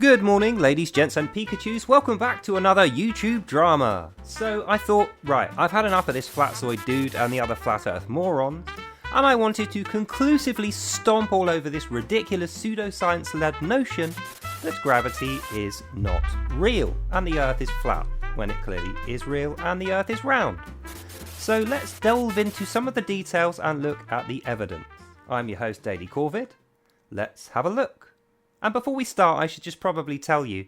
Good morning, ladies, gents and Pikachus. Welcome back to another YouTube drama. So I thought, right, I've had enough of this FlatZoid dude and the other flat earth morons, and I wanted to conclusively stomp all over this ridiculous pseudoscience-led notion that gravity is not real and the earth is flat, when it clearly is real and the earth is round. So let's delve into some of the details and look at the evidence. I'm your host, Daily Corvid. Let's have a look. And before we start, I should just probably tell you,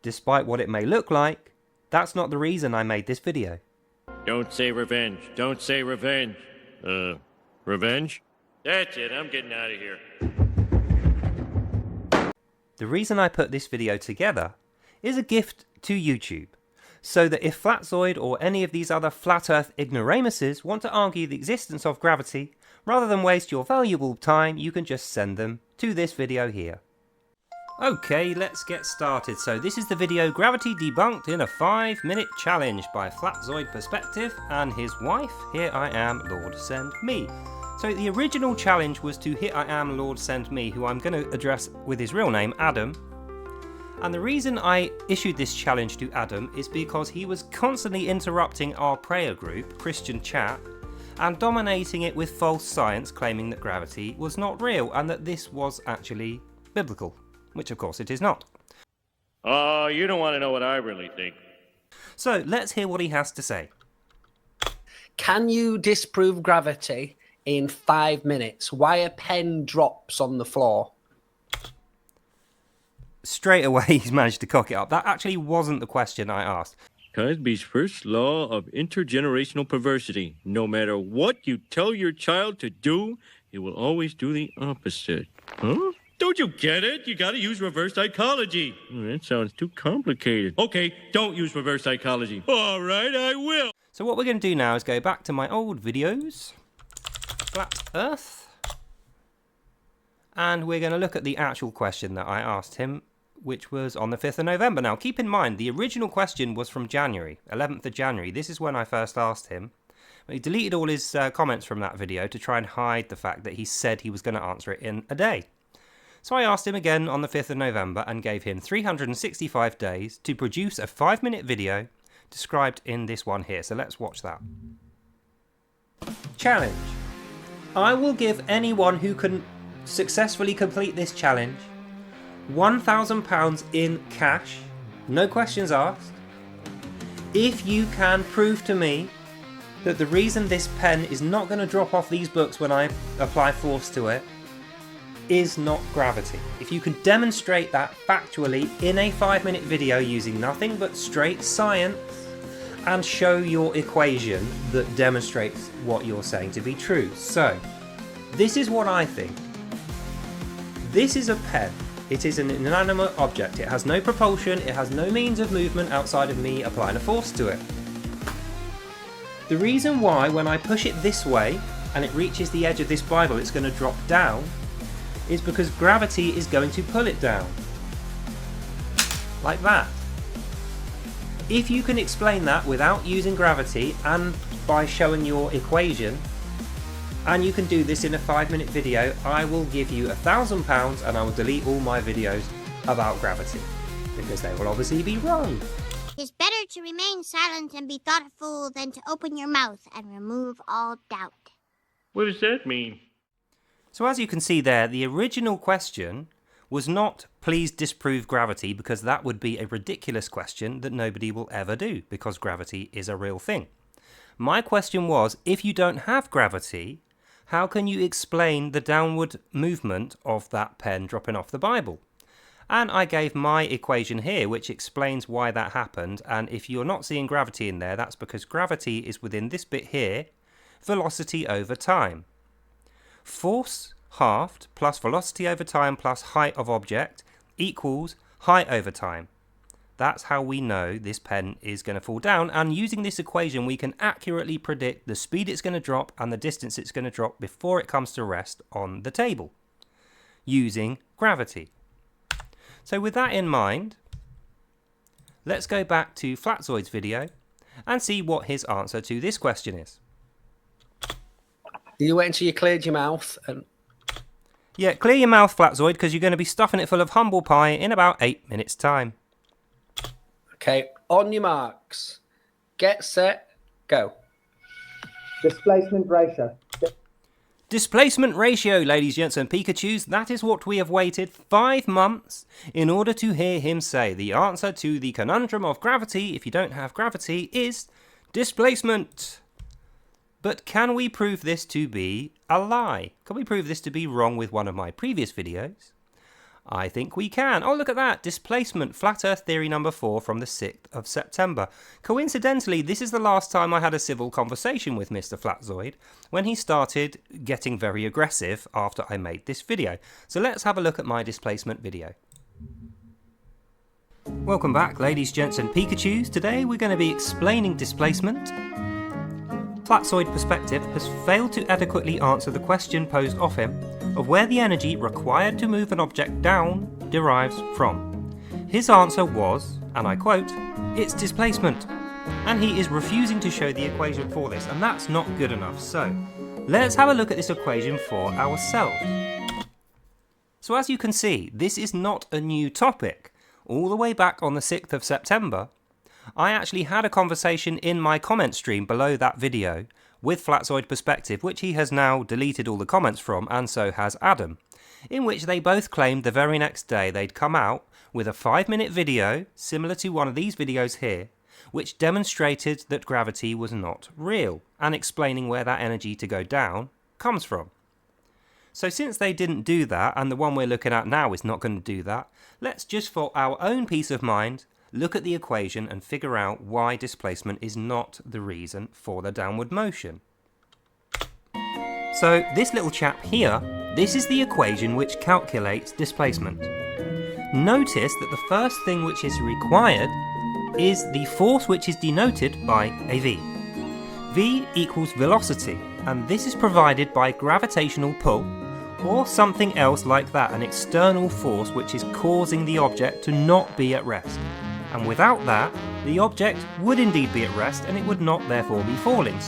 despite what it may look like, that's not the reason I made this video. Don't say revenge. Don't say revenge. Revenge? That's it. I'm getting out of here. The reason I put this video together is a gift to YouTube, so that if FlatZoid or any of these other flat earth ignoramuses want to argue the existence of gravity, rather than waste your valuable time, you can just send them to this video here. Okay, let's get started. So this is the video Gravity Debunked in a 5-minute challenge by FlatZoid Perspective and his wife, Here I Am Lord Send Me. So the original challenge was to Here I Am Lord Send Me, who I'm going to address with his real name, Adam. And the reason I issued this challenge to Adam is because he was constantly interrupting our prayer group, Christian Chat, and dominating it with false science, claiming that gravity was not real and that this was actually biblical. Which of course it is not. Oh, you don't want to know what I really think. So let's hear what he has to say. Can you disprove gravity in 5 minutes? Why a pen drops on the floor? Straight away he's managed to cock it up. That actually wasn't the question I asked. Cosby's first law of intergenerational perversity. No matter what you tell your child to do, it will always do the opposite. Huh? Don't you get it? You gotta use reverse psychology. That sounds too complicated. Okay, don't use reverse psychology. All right, I will. So what we're going to do now is go back to my old videos, Flat Earth, and we're going to look at the actual question that I asked him, which was on the 5th of November. Now, keep in mind, the original question was from January, 11th of January. This is when I first asked him. But he deleted all his comments from that video to try and hide the fact that he said he was going to answer it in a day. So I asked him again on the 5th of November and gave him 365 days to produce a 5-minute video described in this one here. So let's watch that. Challenge. I will give anyone who can successfully complete this challenge £1,000 in cash, no questions asked, if you can prove to me that the reason this pen is not going to drop off these books when I apply force to it is not gravity. If you can demonstrate that factually in a 5-minute video using nothing but straight science and show your equation that demonstrates what you're saying to be true. So, this is what I think. This is a pen. It is an inanimate object. It has no propulsion, it has no means of movement outside of me applying a force to it. The reason why when I push it this way and it reaches the edge of this Bible it's going to drop down is because gravity is going to pull it down. Like that. If you can explain that without using gravity and by showing your equation, and you can do this in a 5-minute video, I will give you £1,000 and I will delete all my videos about gravity. Because they will obviously be wrong. It's better to remain silent and be thoughtful than to open your mouth and remove all doubt. What does that mean? So as you can see there, the original question was not please disprove gravity, because that would be a ridiculous question that nobody will ever do because gravity is a real thing. My question was, if you don't have gravity, how can you explain the downward movement of that pen dropping off the Bible? And I gave my equation here, which explains why that happened. And if you're not seeing gravity in there, that's because gravity is within this bit here, velocity over time. Force halved plus velocity over time plus height of object equals height over time. That's how we know this pen is going to fall down, and using this equation we can accurately predict the speed it's going to drop and the distance it's going to drop before it comes to rest on the table, using gravity. So with that in mind, let's go back to FlatZoid's video and see what his answer to this question is. You wait until you cleared your mouth and... Yeah, clear your mouth, FlatZoid, because you're going to be stuffing it full of humble pie in about 8 minutes' time. Okay, on your marks. Get set, go. Displacement ratio. Displacement ratio, ladies, gents and Pikachus, that is what we have waited 5 months in order to hear him say. The answer to the conundrum of gravity, if you don't have gravity, is displacement. But can we prove this to be a lie? Can we prove this to be wrong with one of my previous videos? I think we can. Oh, look at that. Displacement, flat earth theory number 4 from the 6th of September. Coincidentally, this is the last time I had a civil conversation with Mr. FlatZoid, when he started getting very aggressive after I made this video. So let's have a look at my displacement video. Welcome back, ladies, gents and Pikachus. Today we're going to be explaining displacement. FlatZoid Perspective has failed to adequately answer the question posed of him of where the energy required to move an object down derives from. His answer was, and I quote, "It's displacement." And he is refusing to show the equation for this, and that's not good enough. So, let's have a look at this equation for ourselves. So as you can see, this is not a new topic. All the way back on the 6th of September, I actually had a conversation in my comment stream below that video with FlatZoid Perspective, which he has now deleted all the comments from, and so has Adam, in which they both claimed the very next day they'd come out with a 5-minute video, similar to one of these videos here, which demonstrated that gravity was not real, and explaining where that energy to go down comes from. So since they didn't do that, and the one we're looking at now is not going to do that, let's just for our own peace of mind look at the equation and figure out why displacement is not the reason for the downward motion. So this little chap here, this is the equation which calculates displacement. Notice that the first thing which is required is the force which is denoted by a v. V equals velocity, and this is provided by gravitational pull or something else like that, an external force which is causing the object to not be at rest. And without that, the object would indeed be at rest and it would not therefore be falling.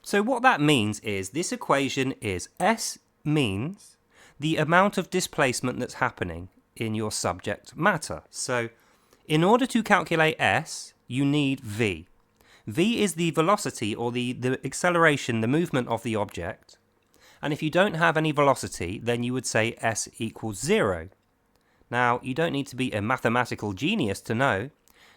So what that means is this equation is S means the amount of displacement that's happening in your subject matter. So in order to calculate S, you need V. V is the velocity or the acceleration, the movement of the object. And if you don't have any velocity, then you would say S equals 0. Now, you don't need to be a mathematical genius to know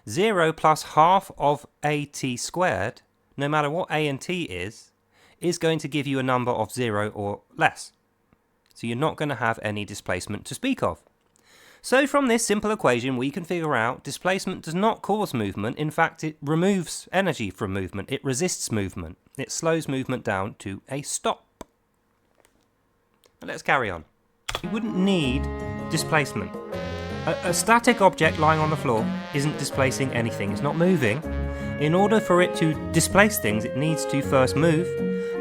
0 plus half of at squared, no matter what a and t is going to give you a number of 0 or less. So you're not going to have any displacement to speak of. So from this simple equation, we can figure out displacement does not cause movement. In fact, it removes energy from movement. It resists movement. It slows movement down to a stop. Let's carry on. You wouldn't need displacement. A static object lying on the floor isn't displacing anything, it's not moving. In order for it to displace things, it needs to first move,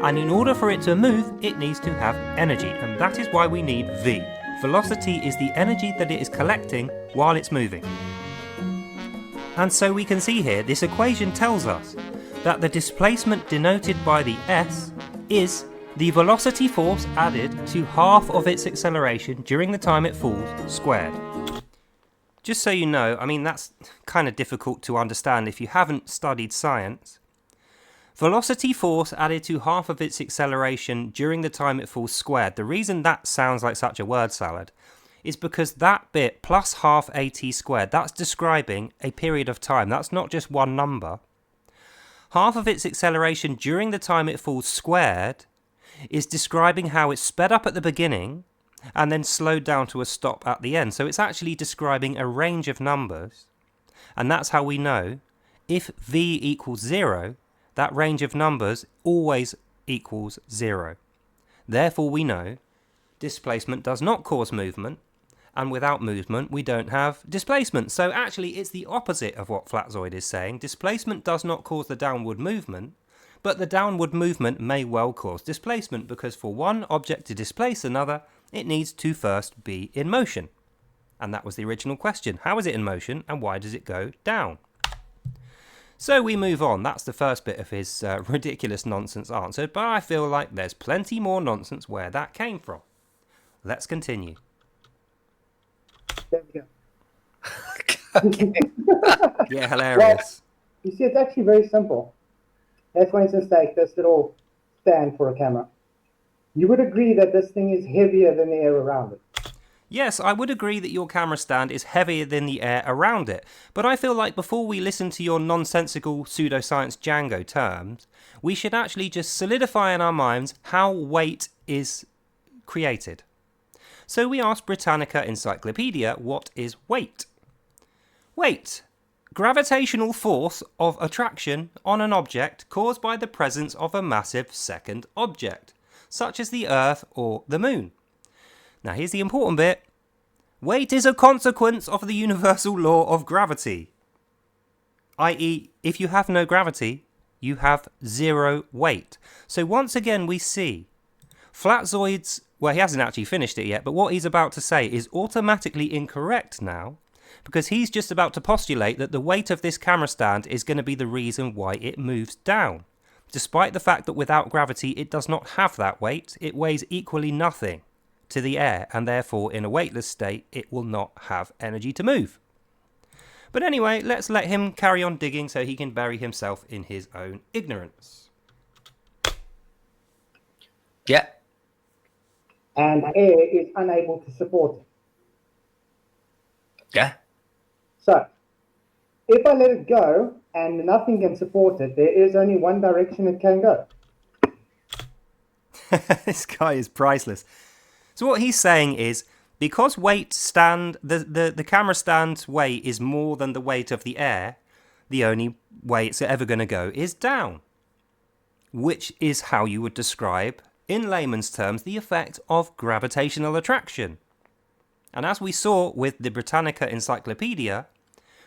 and in order for it to move, it needs to have energy, and that is why we need V. Velocity is the energy that it is collecting while it's moving. And so we can see here, this equation tells us that the displacement denoted by the S is the velocity force added to half of its acceleration during the time it falls squared. Just so you know, I mean that's kind of difficult to understand if you haven't studied science. Velocity force added to half of its acceleration during the time it falls squared. The reason that sounds like such a word salad is because that bit plus half at squared, that's describing a period of time. That's not just one number. Half of its acceleration during the time it falls squared is describing how it's sped up at the beginning and then slowed down to a stop at the end. So it's actually describing a range of numbers, and that's how we know if v equals 0, that range of numbers always equals 0. Therefore we know displacement does not cause movement, and without movement we don't have displacement. So actually it's the opposite of what FlatZoid is saying. Displacement does not cause the downward movement, but the downward movement may well cause displacement, because for one object to displace another, it needs to first be in motion. And that was the original question. How is it in motion and why does it go down? So we move on. That's the first bit of his ridiculous nonsense answered, but I feel like there's plenty more nonsense where that came from. Let's continue. There we go. Yeah, hilarious. You see, it's actually very simple. Let's, for instance, take this little stand for a camera. You would agree that this thing is heavier than the air around it. Yes, I would agree that your camera stand is heavier than the air around it, but I feel like before we listen to your nonsensical pseudoscience Django terms, we should actually just solidify in our minds how weight is created. So we asked Britannica Encyclopedia, what is weight? Weight. Gravitational force of attraction on an object caused by the presence of a massive second object, such as the Earth or the Moon. Now here's the important bit. Weight is a consequence of the universal law of gravity. I.e., if you have no gravity, you have zero weight. So once again we see FlatZoid's, well, he hasn't actually finished it yet, but what he's about to say is automatically incorrect now, because he's just about to postulate that the weight of this camera stand is going to be the reason why it moves down. Despite the fact that without gravity it does not have that weight, it weighs equally nothing to the air, and therefore in a weightless state it will not have energy to move. But anyway, let's let him carry on digging so he can bury himself in his own ignorance. Yeah. And air is unable to support it. Yeah. So, if I let it go and nothing can support it, there is only one direction it can go. This guy is priceless. So what he's saying is, because the camera stand's weight is more than the weight of the air, the only way it's ever going to go is down. Which is how you would describe, in layman's terms, the effect of gravitational attraction. And as we saw with the Britannica Encyclopedia,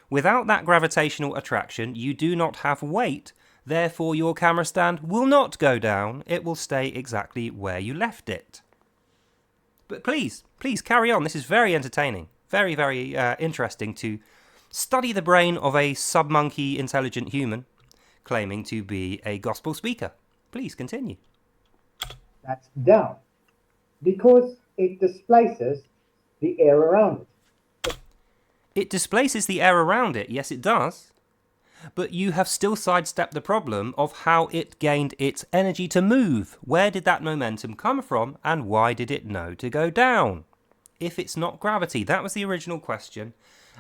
without that gravitational attraction, you do not have weight. Therefore, your camera stand will not go down. It will stay exactly where you left it. But please carry on. This is very entertaining. Very, very interesting to study the brain of a sub-monkey intelligent human claiming to be a gospel speaker. Please continue. That's down. Because it displaces the air around it. It displaces the air around it. Yes, it does. But you have still sidestepped the problem of how it gained its energy to move. Where did that momentum come from, and why did it know to go down? If it's not gravity, that was the original question,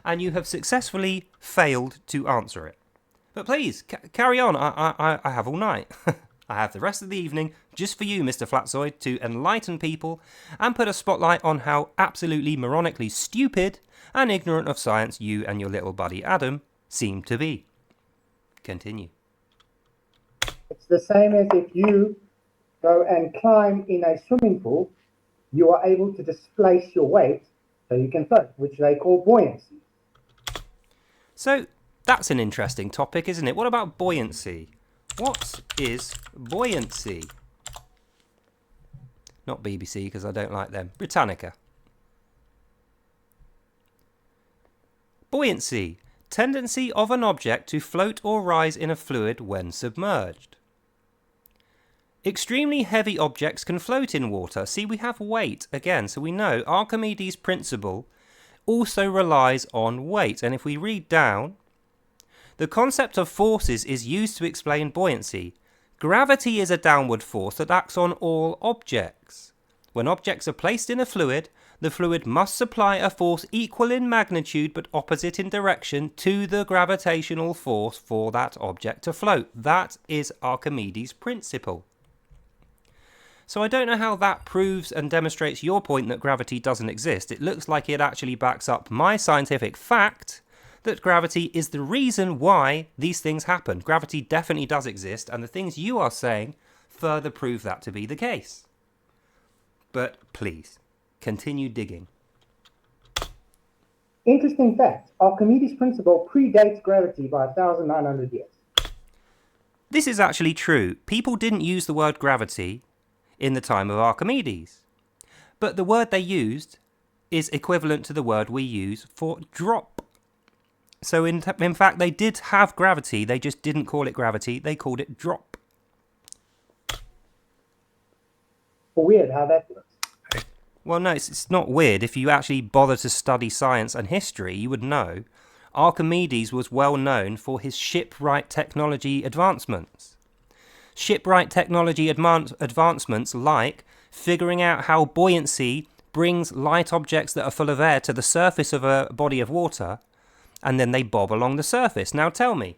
and you have successfully failed to answer it. But please, carry on. I have all night. I have the rest of the evening just for you, Mr. FlatZoid, to enlighten people and put a spotlight on how absolutely moronically stupid and ignorant of science you and your little buddy Adam seem to be. Continue. It's the same as if you go and climb in a swimming pool, you are able to displace your weight so you can float, which they call buoyancy. So that's an interesting topic, isn't it? What about buoyancy? What is buoyancy? Not BBC, because I don't like them. Britannica. Buoyancy. Tendency of an object to float or rise in a fluid when submerged. Extremely heavy objects can float in water. See, we have weight again, so we know Archimedes' principle also relies on weight. And if we read down, the concept of forces is used to explain buoyancy. Gravity is a downward force that acts on all objects. When objects are placed in a fluid, the fluid must supply a force equal in magnitude but opposite in direction to the gravitational force for that object to float. That is Archimedes' principle. So I don't know how that proves and demonstrates your point that gravity doesn't exist. It looks like it actually backs up my scientific fact that gravity is the reason why these things happen. Gravity definitely does exist, and the things you are saying further prove that to be the case. But please, continue digging. Interesting fact, Archimedes' principle predates gravity by 1,900 years. This is actually true. People didn't use the word gravity in the time of Archimedes. But the word they used is equivalent to the word we use for drop. So in fact, they did have gravity, they just didn't call it gravity, they called it drop. Weird how that works. Well, no, it's not weird. If you actually bother to study science and history, you would know Archimedes was well known for his shipwright technology advancements. Shipwright technology advancements like figuring out how buoyancy brings light objects that are full of air to the surface of a body of water, and then they bob along the surface. Now tell me,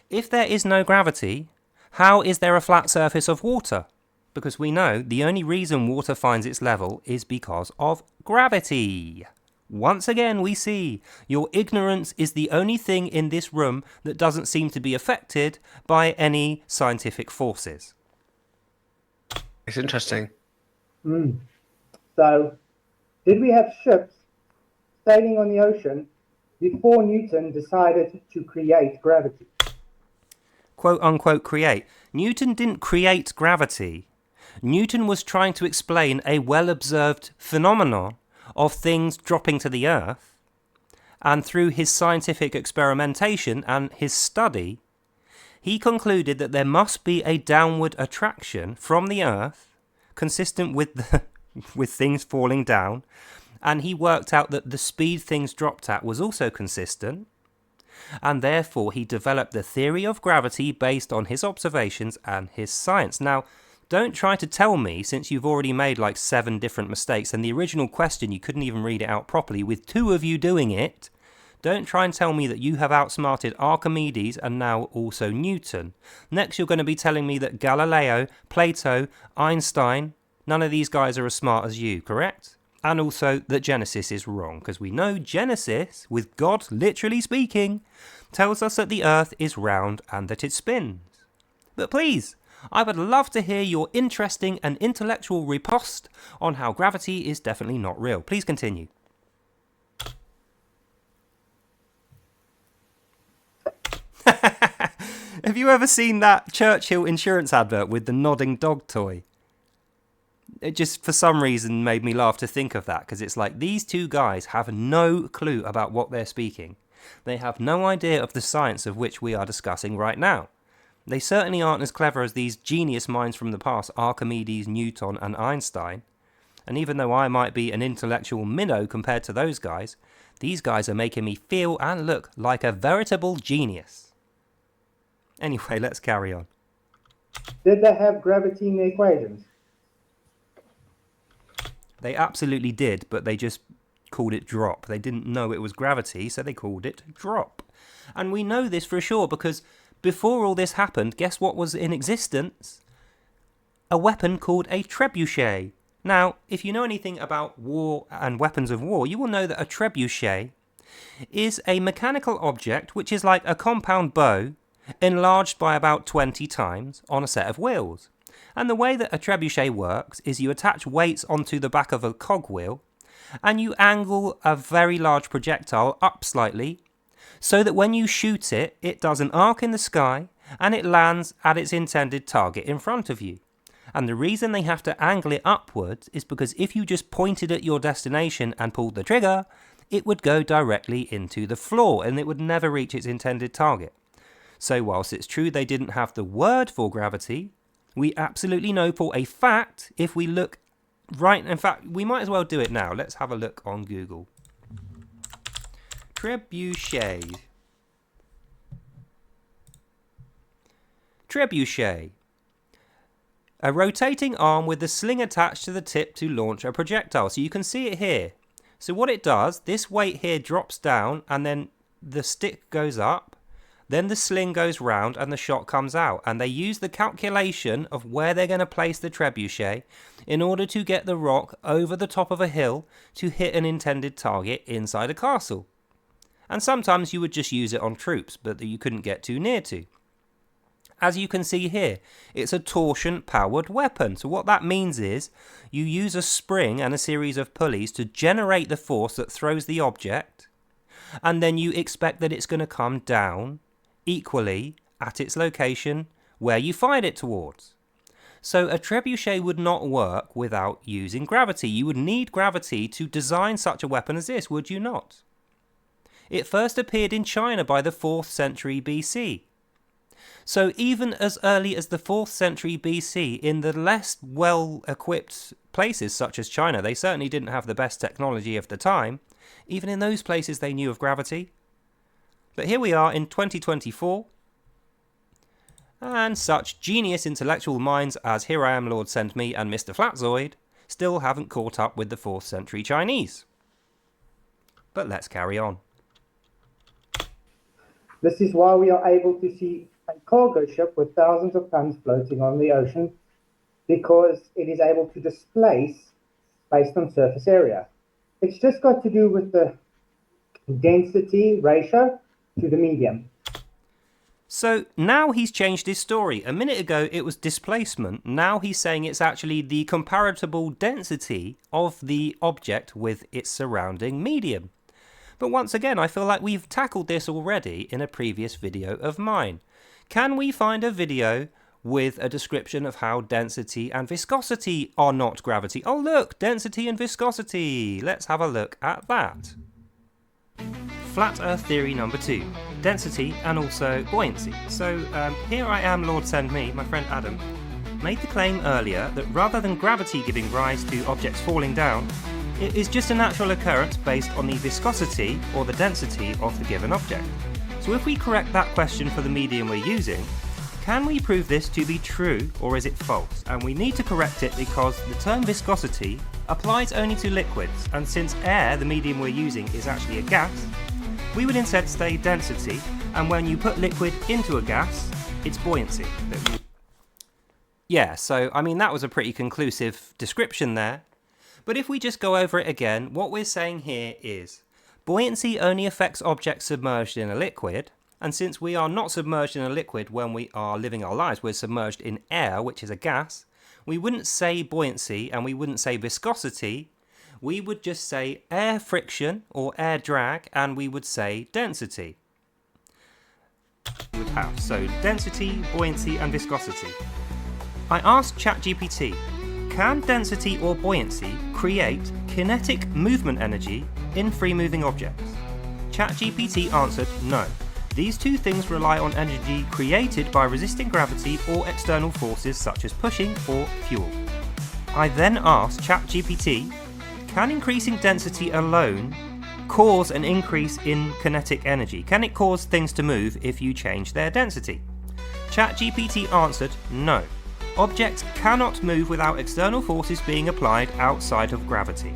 if there is no gravity, how is there a flat surface of water? Because we know the only reason water finds its level is because of gravity. Once again, we see your ignorance is the only thing in this room that doesn't seem to be affected by any scientific forces. It's interesting. So, did we have ships sailing on the ocean before Newton decided to create gravity? Quote unquote create. Newton didn't create gravity. Newton was trying to explain a well-observed phenomenon of things dropping to the earth, and through his scientific experimentation and his study, he concluded that there must be a downward attraction from the earth consistent with with things falling down, and he worked out that the speed things dropped at was also consistent, and therefore he developed the theory of gravity based on his observations and his science. Now, don't try to tell me, since you've already made like 7 different mistakes, and the original question you couldn't even read it out properly with 2 of you doing it, don't try and tell me that you have outsmarted Archimedes and now also Newton. Next you're going to be telling me that Galileo, Plato, Einstein, none of these guys are as smart as you, correct? And also that Genesis is wrong, because we know Genesis, with God literally speaking, tells us that the earth is round and that it spins. But please, I would love to hear your interesting and intellectual riposte on how gravity is definitely not real. Please continue. Have you ever seen that Churchill insurance advert with the nodding dog toy? It just, for some reason, made me laugh to think of that, because it's like these 2 guys have no clue about what they're speaking. They have no idea of the science of which we are discussing right now. They certainly aren't as clever as these genius minds from the past, Archimedes, Newton and Einstein. And even though I might be an intellectual minnow compared to those guys, these guys are making me feel and look like a veritable genius. Anyway, let's carry on. Did they have gravity in the equations? They absolutely did, but they just called it drop. They didn't know it was gravity, so they called it drop. And we know this for sure because before all this happened, guess what was in existence? A weapon called a trebuchet. Now, if you know anything about war and weapons of war, you will know that a trebuchet is a mechanical object which is like a compound bow enlarged by about 20 times on a set of wheels. And the way that a trebuchet works is you attach weights onto the back of a cogwheel and you angle a very large projectile up slightly so that when you shoot it, it does an arc in the sky and it lands at its intended target in front of you. And the reason they have to angle it upwards is because if you just pointed at your destination and pulled the trigger, it would go directly into the floor and it would never reach its intended target. So whilst it's true they didn't have the word for gravity, we absolutely know for a fact if we look right, in fact, we might as well do it now. Let's have a look on Google. Trebuchet. Trebuchet. A rotating arm with a sling attached to the tip to launch a projectile. So you can see it here. So what it does, this weight here drops down and then the stick goes up. Then the sling goes round and the shot comes out. And they use the calculation of where they're going to place the trebuchet in order to get the rock over the top of a hill to hit an intended target inside a castle. And sometimes you would just use it on troops, but that you couldn't get too near to. As you can see here, it's a torsion-powered weapon. So what that means is you use a spring and a series of pulleys to generate the force that throws the object, and then you expect that it's going to come down equally at its location where you fired it towards. So a trebuchet would not work without using gravity. You would need gravity to design such a weapon as this, would you not? It first appeared in China by the 4th century BC. So even as early as the 4th century BC, in the less well-equipped places such as China, they certainly didn't have the best technology of the time. Even in those places they knew of gravity. But here we are in 2024, and such genius intellectual minds as Here I Am Lord Send Me and Mr. FlatZoid still haven't caught up with the 4th century Chinese. But let's carry on. This is why we are able to see a cargo ship with thousands of tons floating on the ocean, because it is able to displace based on surface area. It's just got to do with the density ratio to the medium. So now he's changed his story. A minute ago it was displacement. Now he's saying it's actually the comparable density of the object with its surrounding medium. But once again, I feel like we've tackled this already in a previous video of mine. Can we find a video with a description of how density and viscosity are not gravity? Oh look, density and viscosity. Let's have a look at that. Flat Earth theory number 2, density and also buoyancy. So Here I Am Lord Send Me, my friend Adam, made the claim earlier that rather than gravity giving rise to objects falling down, it is just a natural occurrence based on the viscosity or the density of the given object. So if we correct that question for the medium we're using, can we prove this to be true or is it false? And we need to correct it because the term viscosity applies only to liquids, and since air, the medium we're using, is actually a gas, we would instead say density, and when you put liquid into a gas, it's buoyancy. Yeah, so I mean that was a pretty conclusive description there. But if we just go over it again, what we're saying here is buoyancy only affects objects submerged in a liquid, and since we are not submerged in a liquid when we are living our lives, we're submerged in air, which is a gas, we wouldn't say buoyancy and we wouldn't say viscosity, we would just say air friction or air drag, and we would say density. We would have, so density, buoyancy and viscosity. I asked ChatGPT, can density or buoyancy create kinetic movement energy in free-moving objects? ChatGPT answered no. These two things rely on energy created by resisting gravity or external forces such as pushing or fuel. I then asked ChatGPT, can increasing density alone cause an increase in kinetic energy? Can it cause things to move if you change their density? ChatGPT answered no. Objects cannot move without external forces being applied outside of gravity.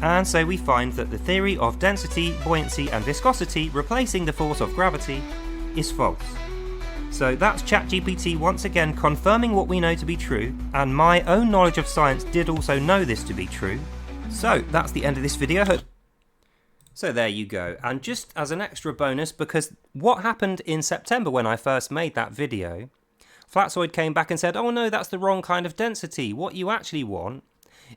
And so we find that the theory of density, buoyancy and viscosity replacing the force of gravity is false. So that's ChatGPT once again confirming what we know to be true, and my own knowledge of science did also know this to be true. So that's the end of this video. So there you go, and just as an extra bonus, because what happened in September when I first made that video, FlatZoid came back and said, oh no, that's the wrong kind of density. What you actually want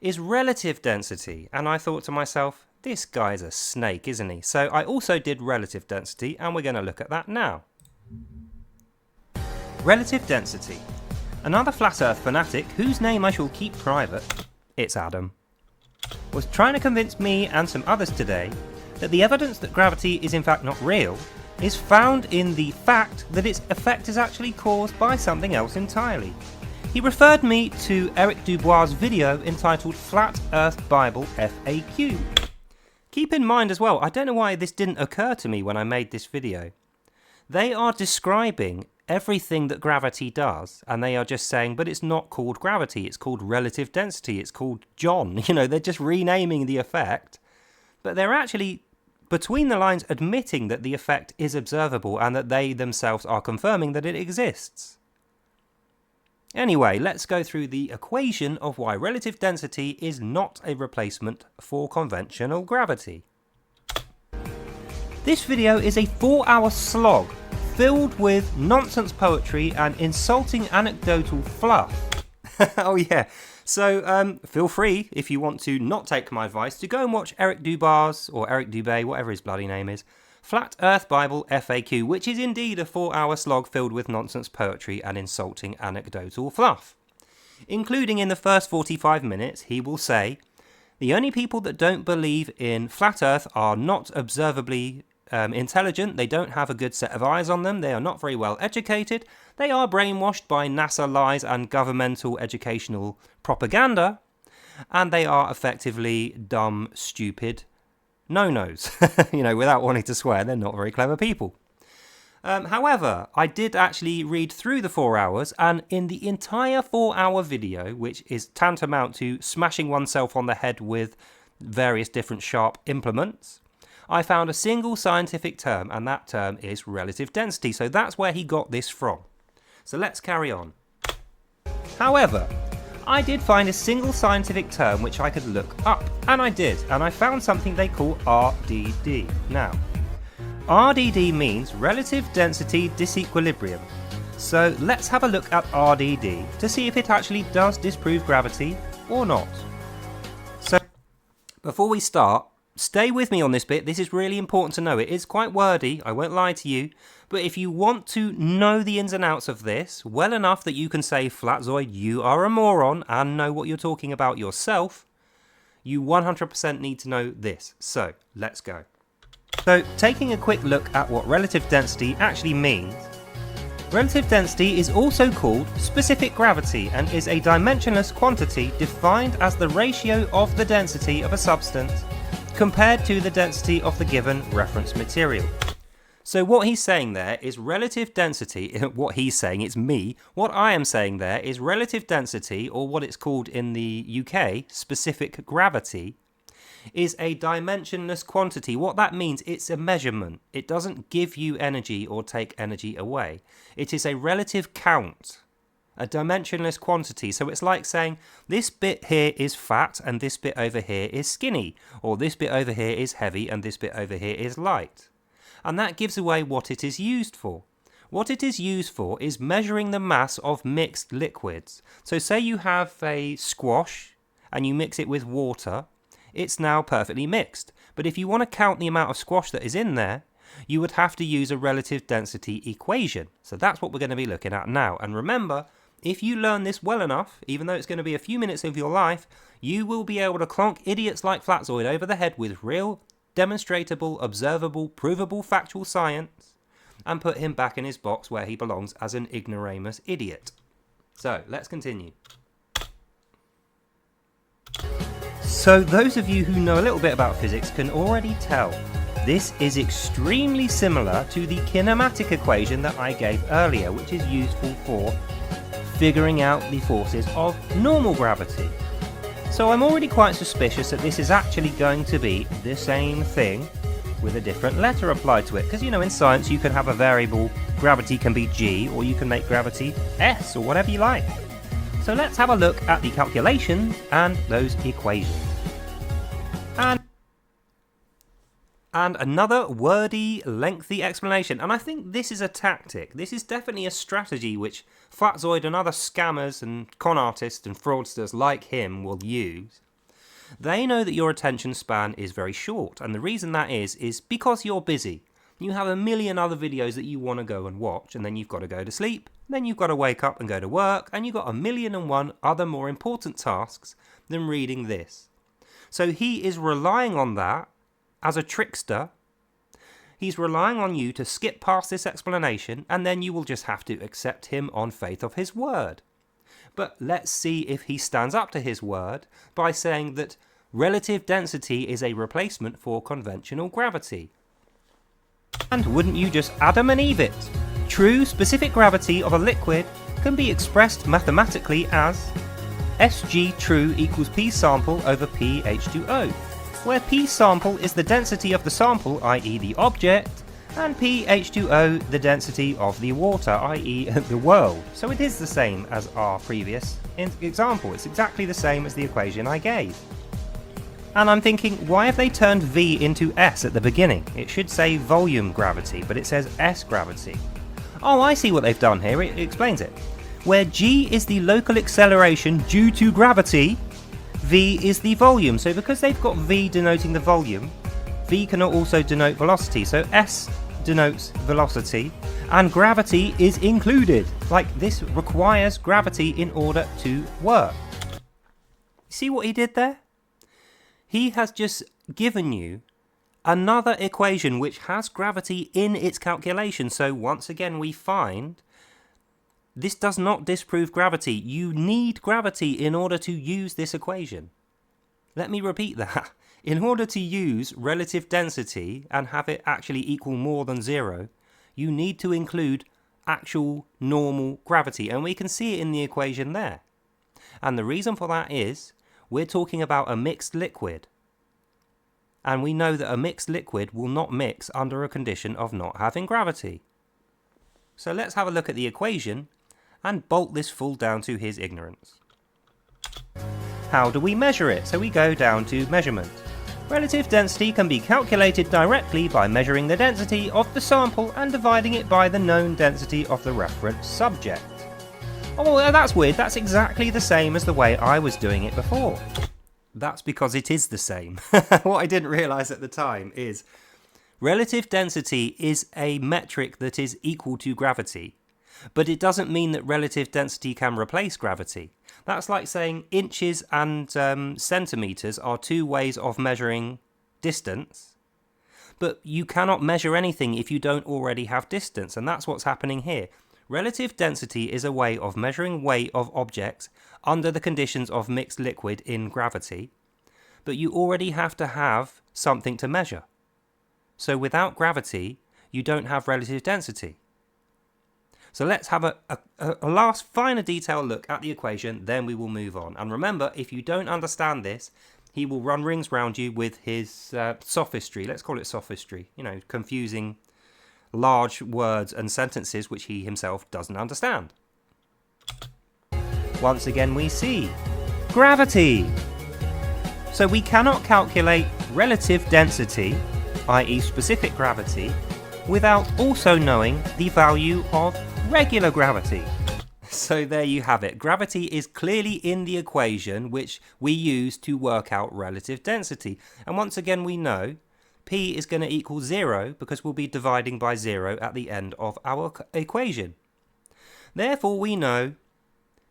is relative density. And I thought to myself, this guy's a snake, isn't he? So I also did relative density, and we're going to look at that now. Relative density. Another flat earth fanatic, whose name I shall keep private, it's Adam, was trying to convince me and some others today that the evidence that gravity is in fact not real is found in the fact that its effect is actually caused by something else entirely. He referred me to Eric Dubois' video entitled Flat Earth Bible FAQ. Keep in mind as well, I don't know why this didn't occur to me when I made this video. They are describing everything that gravity does, and they are just saying, but it's not called gravity, it's called relative density, it's called John. You know, they're just renaming the effect, but they're actually between the lines admitting that the effect is observable and that they themselves are confirming that it exists. Anyway, let's go through the equation of why relative density is not a replacement for conventional gravity. This video is a 4-hour slog filled with nonsense poetry and insulting anecdotal fluff. Oh yeah, so feel free, if you want to not take my advice, to go and watch Eric Dubois, or Eric Dubé, whatever his bloody name is, Flat Earth Bible FAQ, which is indeed a 4-hour slog filled with nonsense poetry and insulting anecdotal fluff. Including in the first 45 minutes, he will say, the only people that don't believe in flat Earth are not observably intelligent, they don't have a good set of eyes on them, they are not very well educated, they are brainwashed by NASA lies and governmental educational propaganda, and they are effectively dumb, stupid no-nos. You know, without wanting to swear, they're not very clever people. However, I did actually read through the 4 hours, and in the entire 4-hour video, which is tantamount to smashing oneself on the head with various different sharp implements, I found a single scientific term, and that term is relative density. So that's where he got this from. So let's carry on. However, I did find a single scientific term which I could look up, and I did, and I found something they call RDD. Now, RDD means relative density disequilibrium. So let's have a look at RDD to see if it actually does disprove gravity or not. So before we start, stay with me on this bit. This is really important to know. It is quite wordy, I won't lie to you, but if you want to know the ins and outs of this well enough that you can say, FlatZoid, you are a moron, and know what you're talking about yourself, you 100% need to know this. So let's go. So, taking a quick look at what relative density actually means, relative density is also called specific gravity and is a dimensionless quantity defined as the ratio of the density of a substance compared to the density of the given reference material. So what he's saying there is relative density, what he's saying, it's me, what I am saying there is relative density, or what it's called in the UK, specific gravity, is a dimensionless quantity. What that means, it's a measurement. It doesn't give you energy or take energy away. It is a relative count, a dimensionless quantity. So it's like saying this bit here is fat and this bit over here is skinny, or this bit over here is heavy and this bit over here is light. And that gives away what it is used for. What it is used for is measuring the mass of mixed liquids. So say you have a squash and you mix it with water, it's now perfectly mixed. But if you want to count the amount of squash that is in there, you would have to use a relative density equation. So that's what we're going to be looking at now. And remember, if you learn this well enough, even though it's going to be a few minutes of your life, you will be able to clonk idiots like FlatZoid over the head with real, demonstratable, observable, provable factual science, and put him back in his box where he belongs as an ignoramus idiot. So, let's continue. So those of you who know a little bit about physics can already tell this is extremely similar to the kinematic equation that I gave earlier, which is useful for figuring out the forces of normal gravity. So I'm already quite suspicious that this is actually going to be the same thing with a different letter applied to it, because you know in science you can have a variable, gravity can be g, or you can make gravity s, or whatever you like. So let's have a look at the calculations and those equations. And another wordy, lengthy explanation. And I think this is a tactic. This is definitely a strategy which FlatZoid and other scammers and con artists and fraudsters like him will use. They know that your attention span is very short. And the reason that is because you're busy. You have a million other videos that you want to go and watch, and then you've got to go to sleep, then you've got to wake up and go to work, and you've got 1,000,001 other more important tasks than reading this. So he is relying on that as a trickster. He's relying on you to skip past this explanation, and then you will just have to accept him on faith of his word. But let's see if he stands up to his word by saying that relative density is a replacement for conventional gravity. And wouldn't you just Adam and Eve it? True specific gravity of a liquid can be expressed mathematically as Sg true equals P sample over P H2O, where P sample is the density of the sample, i.e. the object, and P H2O the density of the water, i.e. the world. So it is the same as our previous example. It's exactly the same as the equation I gave. And I'm thinking, why have they turned V into S at the beginning? It should say volume gravity, but it says S gravity. Oh, I see what they've done here. It explains it. Where G is the local acceleration due to gravity, V is the volume. So because they've got V denoting the volume, V can also denote velocity. So S denotes velocity, and gravity is included. Like, this requires gravity in order to work. See what he did there? He has just given you another equation which has gravity in its calculation. So once again we find this does not disprove gravity. You need gravity in order to use this equation. Let me repeat that. In order to use relative density and have it actually equal more than 0, you need to include actual normal gravity, and we can see it in the equation there. And the reason for that is we're talking about a mixed liquid, and we know that a mixed liquid will not mix under a condition of not having gravity. So let's have a look at the equation and bolt this fool down to his ignorance. How do we measure it? So we go down to measurement. Relative density can be calculated directly by measuring the density of the sample and dividing it by the known density of the reference subject. Oh, that's weird. That's exactly the same as the way I was doing it before. That's because it is the same. What I didn't realise at the time is relative density is a metric that is equal to gravity, but it doesn't mean that relative density can replace gravity. That's like saying inches and centimetres are two ways of measuring distance, but you cannot measure anything if you don't already have distance, and that's what's happening here. Relative density is a way of measuring weight of objects under the conditions of mixed liquid in gravity, but you already have to have something to measure. So without gravity, you don't have relative density. So let's have a last finer detailed look at the equation, then we will move on. And remember, if you don't understand this, he will run rings round you with his sophistry. Let's call it sophistry. You know, confusing large words and sentences which he himself doesn't understand. Once again we see gravity. So we cannot calculate relative density, i.e. specific gravity, without also knowing the value of regular gravity. So there you have it. Gravity is clearly in the equation which we use to work out relative density. And once again we know P is going to equal 0 because we'll be dividing by 0 at the end of our equation. Therefore we know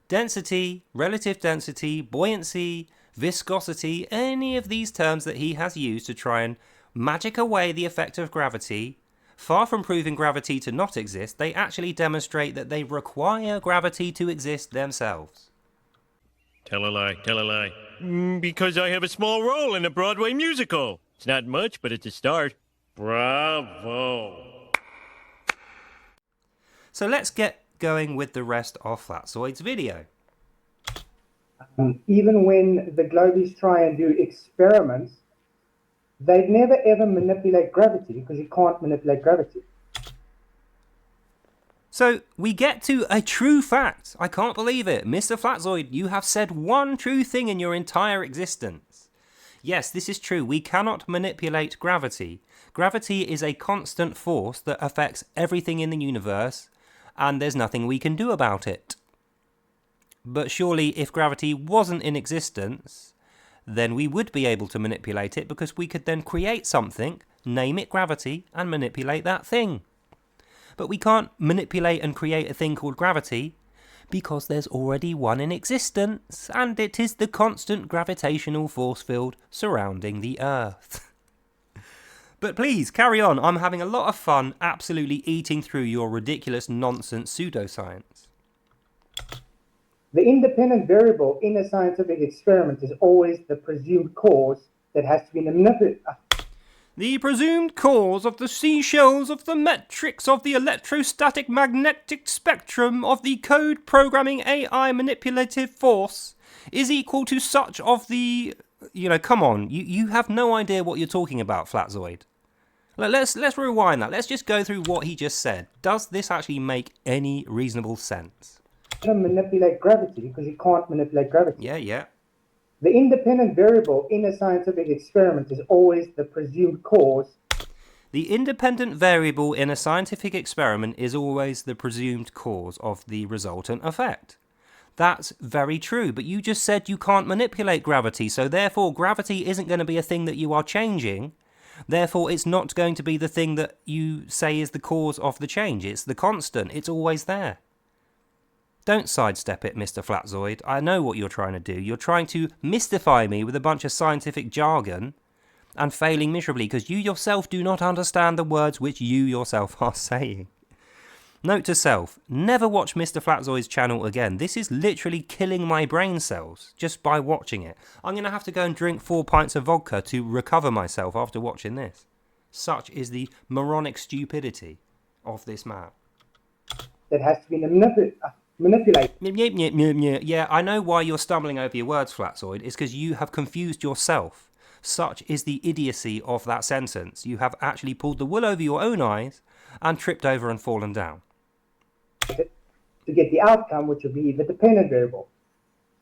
density, relative density, buoyancy, viscosity, any of these terms that he has used to try and magic away the effect of gravity, far from proving gravity to not exist, they actually demonstrate that they require gravity to exist themselves. Tell a lie, tell a lie. Because I have a small role in a Broadway musical. It's not much, but it's a start. Bravo. So let's get going with the rest of FlatZoid's video. Even when the globies try and do experiments, they'd never ever manipulate gravity because you can't manipulate gravity. So we get to a true fact. I can't believe it. Mr. FlatZoid, you have said one true thing in your entire existence. Yes, this is true. We cannot manipulate gravity. Gravity is a constant force that affects everything in the universe, and there's nothing we can do about it. But surely if gravity wasn't in existence, then we would be able to manipulate it because we could then create something, name it gravity, and manipulate that thing. But we can't manipulate and create a thing called gravity because there's already one in existence, and it is the constant gravitational force field surrounding the Earth. But please, carry on. I'm having a lot of fun absolutely eating through your ridiculous nonsense pseudoscience. The independent variable in a scientific experiment is always the presumed cause that has to be manipulated. The presumed cause of the seashells of the metrics of the electrostatic magnetic spectrum of the code programming AI manipulative force is equal to such of the... come on, you have no idea what you're talking about, FlatZoid. Let's rewind that. Let's just go through what he just said. Does this actually make any reasonable sense? Manipulate gravity because you can't manipulate gravity. Yeah. The independent variable in a scientific experiment is always the presumed cause. The independent variable in a scientific experiment is always the presumed cause of the resultant effect. That's very true, but you just said you can't manipulate gravity, so therefore gravity isn't going to be a thing that you are changing. Therefore it's not going to be the thing that you say is the cause of the change. It's the constant. It's always there. Don't sidestep it, Mr. FlatZoid. I know what you're trying to do. You're trying to mystify me with a bunch of scientific jargon and failing miserably because you yourself do not understand the words which you yourself are saying. Note to self, never watch Mr. FlatZoid's channel again. This is literally killing my brain cells just by watching it. I'm going to have to go and drink 4 pints of vodka to recover myself after watching this. Such is the moronic stupidity of this man. That has to be manipulated. Yeah, I know why you're stumbling over your words, FlatZoid. It's because you have confused yourself. Such is the idiocy of that sentence. You have actually pulled the wool over your own eyes and tripped over and fallen down. To get the outcome, which will be the dependent variable.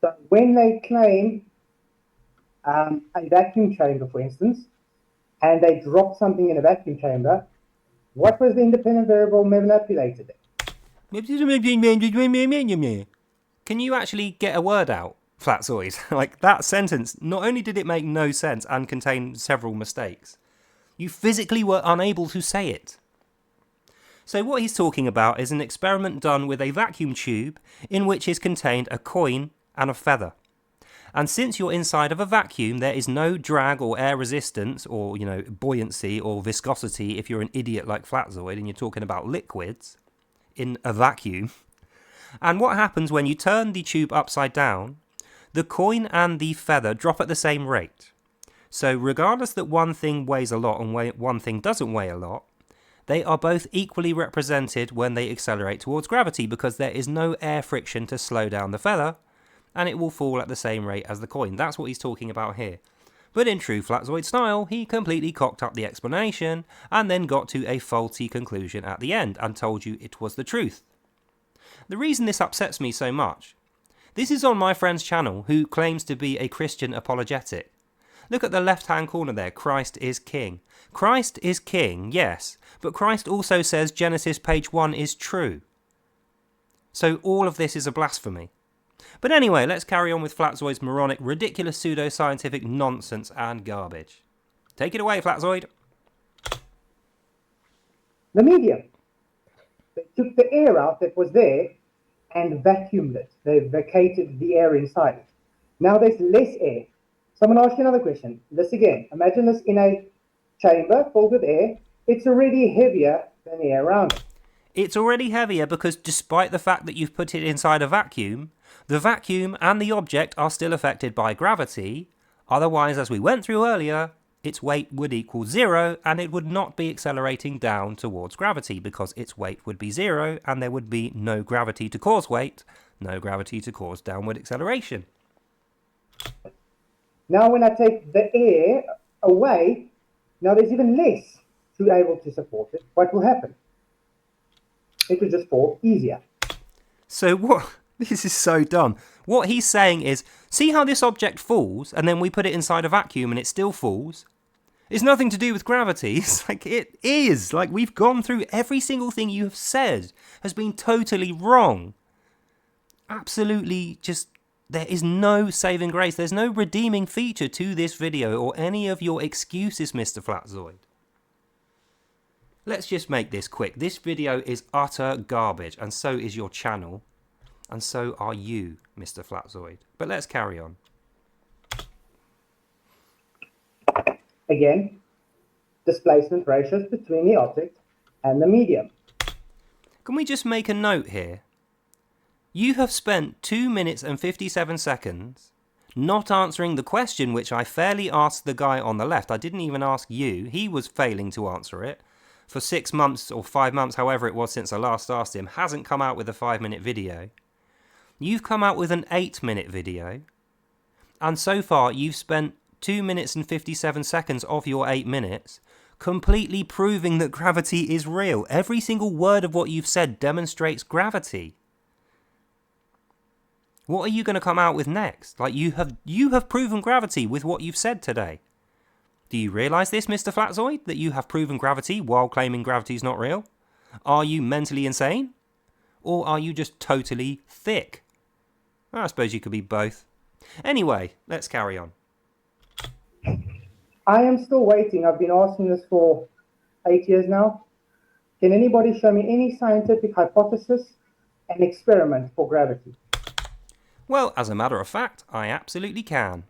So when they claim a vacuum chamber, for instance, and they drop something in a vacuum chamber, what was the independent variable manipulated? Can you actually get a word out, FlatZoid? Like, that sentence, not only did it make no sense and contain several mistakes, you physically were unable to say it. So what he's talking about is an experiment done with a vacuum tube in which is contained a coin and a feather. And since you're inside of a vacuum, there is no drag or air resistance or, buoyancy or viscosity if you're an idiot like FlatZoid and you're talking about liquids in a vacuum. And what happens when you turn the tube upside down, the coin and the feather drop at the same rate. So regardless that one thing weighs a lot and one thing doesn't weigh a lot, they are both equally represented when they accelerate towards gravity because there is no air friction to slow down the feather, and it will fall at the same rate as the coin. That's what he's talking about here. But in true FlatZoid style, he completely cocked up the explanation and then got to a faulty conclusion at the end and told you it was the truth. The reason this upsets me so much, this is on my friend's channel who claims to be a Christian apologetic. Look at the left-hand corner there, Christ is King. Christ is King, yes, but Christ also says Genesis page 1 is true. So all of this is a blasphemy. But anyway, let's carry on with FlatZoid's moronic, ridiculous pseudo-scientific nonsense and garbage. Take it away, FlatZoid. The medium. They took the air out that was there and vacuumed it. They vacated the air inside it. Now there's less air. Someone asked you another question. This again. Imagine this in a chamber filled with air. It's already heavier than the air around it. It's already heavier because despite the fact that you've put it inside a vacuum, the vacuum and the object are still affected by gravity. Otherwise, as we went through earlier, its weight would equal 0 and it would not be accelerating down towards gravity because its weight would be 0 and there would be no gravity to cause weight, no gravity to cause downward acceleration. Now when I take the air away, now there's even less to be able to support it. What will happen? It will just fall easier. So what? This is so dumb. What he's saying is, see how this object falls and then we put it inside a vacuum and it still falls? It's nothing to do with gravity. It's like, it is. Like, we've gone through every single thing you have said has been totally wrong. Absolutely just, there is no saving grace. There's no redeeming feature to this video or any of your excuses, Mr. FlatZoid. Let's just make this quick. This video is utter garbage and so is your channel. And so are you, Mr. FlatZoid. But let's carry on. Again, displacement ratios between the object and the medium. Can we just make a note here? You have spent 2 minutes and 57 seconds not answering the question which I fairly asked the guy on the left. I didn't even ask you. He was failing to answer it. For 6 months or 5 months, however it was since I last asked him, hasn't come out with a 5-minute video. You've come out with an 8-minute video. And so far, you've spent 2 minutes and 57 seconds of your 8 minutes completely proving that gravity is real. Every single word of what you've said demonstrates gravity. What are you going to come out with next? Like, you have proven gravity with what you've said today. Do you realise this, Mr. FlatZoid, that you have proven gravity while claiming gravity is not real? Are you mentally insane? Or are you just totally thick? I suppose you could be both. Anyway, let's carry on. I am still waiting. I've been asking this for 8 years now. Can anybody show me any scientific hypothesis and experiment for gravity? Well, as a matter of fact, I absolutely can.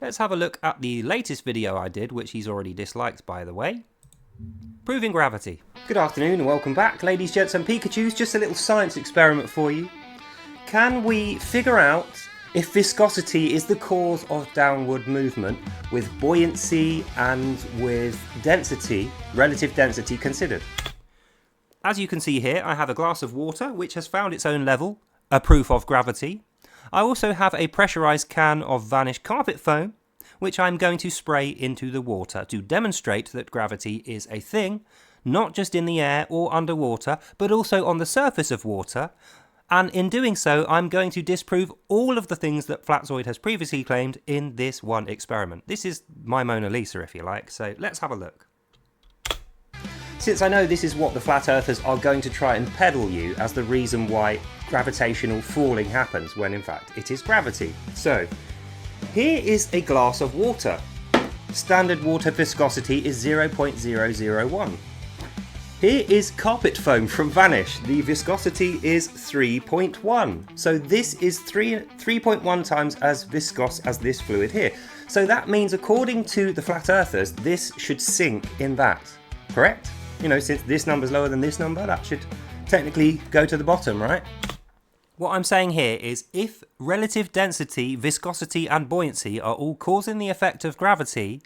Let's have a look at the latest video I did, which he's already disliked by the way. Proving gravity. Good afternoon and welcome back, ladies, gents and Pikachus. Just a little science experiment for you. Can we figure out if viscosity is the cause of downward movement with buoyancy and with density, relative density considered? As you can see here, I have a glass of water which has found its own level, a proof of gravity. I also have a pressurized can of vanished carpet foam, which I'm going to spray into the water to demonstrate that gravity is a thing, not just in the air or underwater, but also on the surface of water. And in doing so, I'm going to disprove all of the things that FlatZoid has previously claimed in this one experiment. This is my Mona Lisa, if you like, so let's have a look. Since I know this is what the flat earthers are going to try and peddle you as the reason why gravitational falling happens, when in fact it is gravity. So, here is a glass of water. Standard water viscosity is 0.001. Here is carpet foam from Vanish. The viscosity is 3.1. So this is 3.1 times as viscous as this fluid here. So that means, according to the flat earthers, this should sink in that. Correct? You know, since this number is lower than this number, that should technically go to the bottom, right? What I'm saying here is, if relative density, viscosity and buoyancy are all causing the effect of gravity,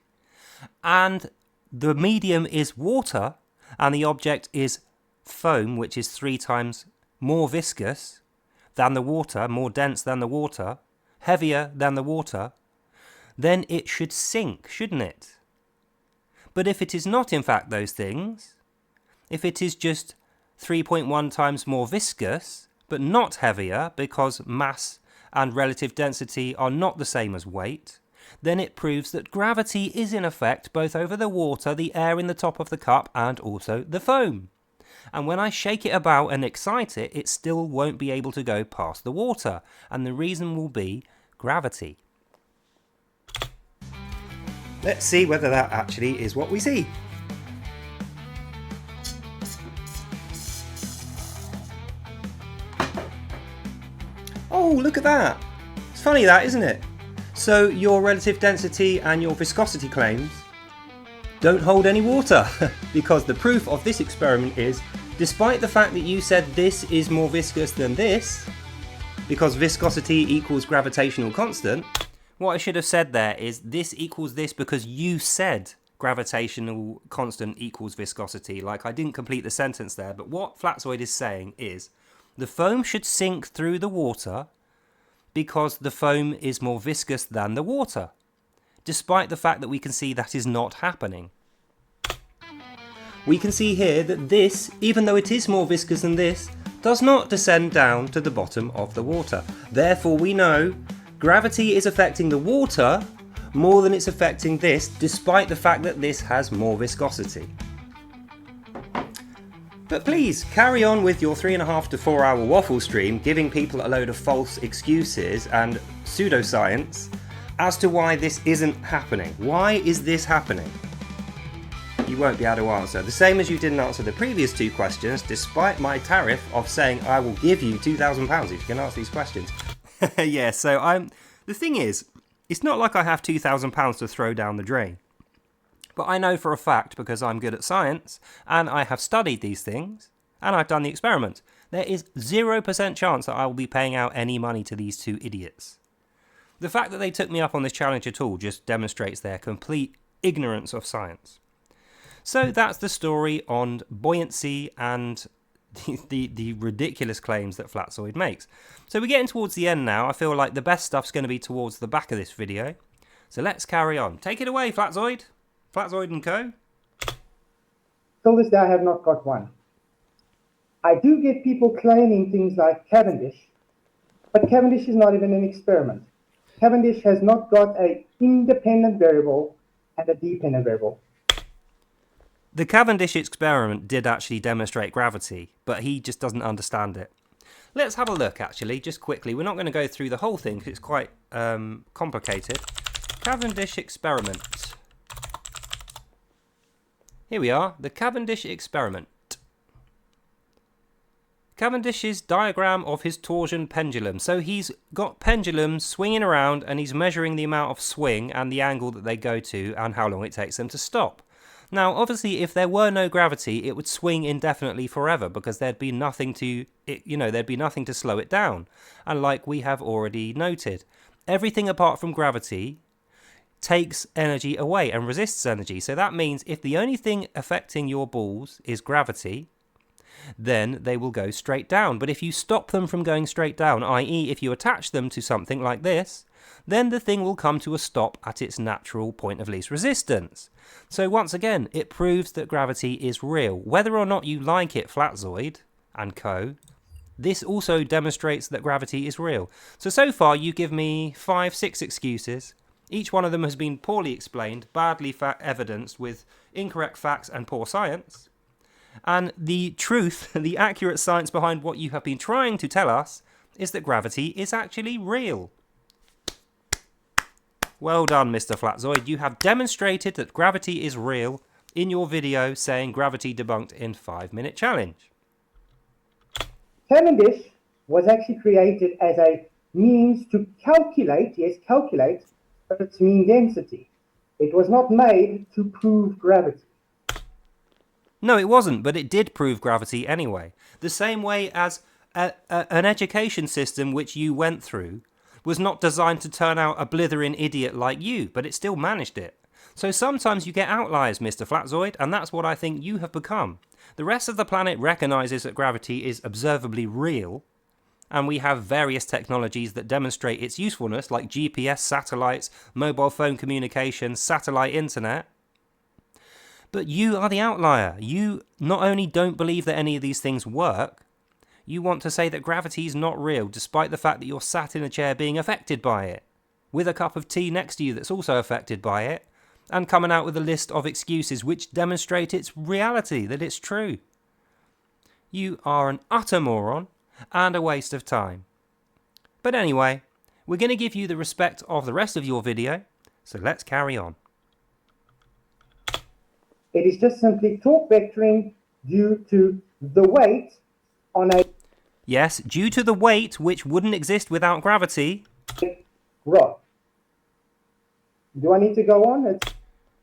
and the medium is water, and the object is foam, which is 3 times more viscous than the water, more dense than the water, heavier than the water, then it should sink, shouldn't it? But if it is not in fact those things, if it is just 3.1 times more viscous, but not heavier because mass and relative density are not the same as weight, then it proves that gravity is in effect both over the water, the air in the top of the cup, and also the foam. And when I shake it about and excite it, it still won't be able to go past the water, and the reason will be gravity. Let's see whether that actually is what we see. Oh, look at that! It's funny that, isn't it? So your relative density and your viscosity claims don't hold any water, because the proof of this experiment is, despite the fact that you said this is more viscous than this, because viscosity equals gravitational constant, what I should have said there is this equals this because you said gravitational constant equals viscosity. Like, I didn't complete the sentence there, but what FlatZoid is saying is the foam should sink through the water because the foam is more viscous than the water, despite the fact that we can see that is not happening. We can see here that this, even though it is more viscous than this, does not descend down to the bottom of the water. Therefore we know gravity is affecting the water more than it's affecting this, despite the fact that this has more viscosity. But please, carry on with your 3.5 to 4 hour waffle stream, giving people a load of false excuses and pseudoscience as to why this isn't happening. Why is this happening? You won't be able to answer. The same as you didn't answer the previous 2 questions, despite my tariff of saying I will give you £2,000 if you can answer these questions. Yeah, so the thing is, it's not like I have £2,000 to throw down the drain. But I know for a fact, because I'm good at science, and I have studied these things, and I've done the experiment, there is 0% chance that I will be paying out any money to these 2 idiots. The fact that they took me up on this challenge at all just demonstrates their complete ignorance of science. So that's the story on buoyancy and the ridiculous claims that FlatZoid makes. So we're getting towards the end now. I feel like the best stuff's going to be towards the back of this video. So let's carry on. Take it away, FlatZoid. FlatZoid and Co. Till this day, I have not got one. I do get people claiming things like Cavendish, but Cavendish is not even an experiment. Cavendish has not got an independent variable and a dependent variable. The Cavendish experiment did actually demonstrate gravity, but he just doesn't understand it. Let's have a look, actually, just quickly. We're not going to go through the whole thing because it's quite complicated. Cavendish experiment. Here we are, the Cavendish experiment. Cavendish's diagram of his torsion pendulum. So he's got pendulums swinging around and he's measuring the amount of swing and the angle that they go to and how long it takes them to stop. Now, obviously, if there were no gravity, it would swing indefinitely forever because there'd be nothing to, there'd be nothing to slow it down. And like we have already noted, everything apart from gravity takes energy away and resists energy. So that means if the only thing affecting your balls is gravity, then they will go straight down. But if you stop them from going straight down, i.e. if you attach them to something like this, then the thing will come to a stop at its natural point of least resistance. So once again, it proves that gravity is real. Whether or not you like it, FlatZoid and co, this also demonstrates that gravity is real. So far you give me 5, 6 excuses. Each one of them has been poorly explained, badly evidenced with incorrect facts and poor science. And the truth, the accurate science behind what you have been trying to tell us is that gravity is actually real. Well done, Mr. FlatZoid. You have demonstrated that gravity is real in your video saying gravity debunked in 5-minute challenge. Cavendish was actually created as a means to calculate, yes, calculate, Earth's mean density. It was not made to prove gravity. No, it wasn't, but it did prove gravity anyway. The same way as an education system which you went through was not designed to turn out a blithering idiot like you, but it still managed it. So sometimes you get outliers, Mr. FlatZoid, and that's what I think you have become. The rest of the planet recognises that gravity is observably real, and we have various technologies that demonstrate its usefulness, like GPS, satellites, mobile phone communications, satellite internet. But you are the outlier. You not only don't believe that any of these things work, you want to say that gravity is not real, despite the fact that you're sat in a chair being affected by it, with a cup of tea next to you that's also affected by it, and coming out with a list of excuses which demonstrate its reality, that it's true. You are an utter moron and a waste of time. But anyway, we're going to give you the respect of the rest of your video, so let's carry on. It is just simply torque vectoring due to the weight on a Yes, due to the weight which wouldn't exist without gravity. rod. Do I need to go on?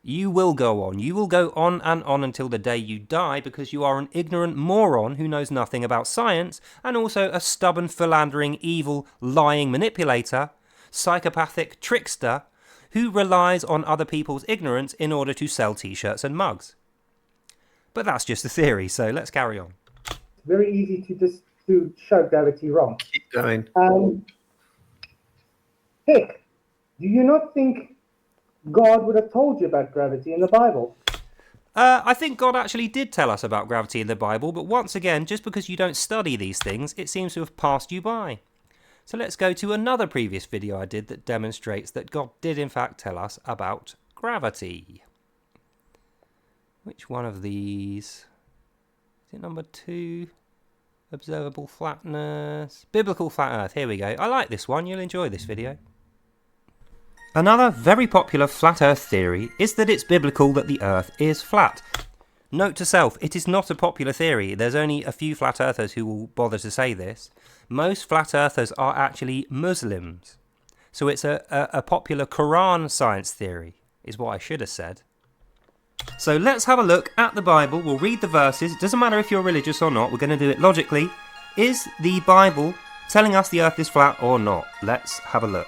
You will go on. You will go on and on until the day you die because you are an ignorant moron who knows nothing about science and also a stubborn, philandering, evil, lying manipulator, psychopathic trickster who relies on other people's ignorance in order to sell t-shirts and mugs. But that's just a theory, so let's carry on. It's very easy to show gravity wrong. Keep going. Heck, do you not think God would have told you about gravity in the Bible? I think God actually did tell us about gravity in the Bible, but once again, just because you don't study these things, it seems to have passed you by. So let's go to another previous video I did that demonstrates that God did in fact tell us about gravity. Which one of these? Is it number 2? Observable flatness. Biblical flat earth. Here we go. I like this one. You'll enjoy this video. Another very popular flat earth theory is that it's biblical that the earth is flat. Note to self, it is not a popular theory. There's only a few flat earthers who will bother to say this. Most flat earthers are actually Muslims. So it's a popular Quran science theory, is what I should have said. So let's have a look at the Bible. We'll read the verses. It doesn't matter if you're religious or not. We're going to do it logically. Is the Bible telling us the earth is flat or not? Let's have a look.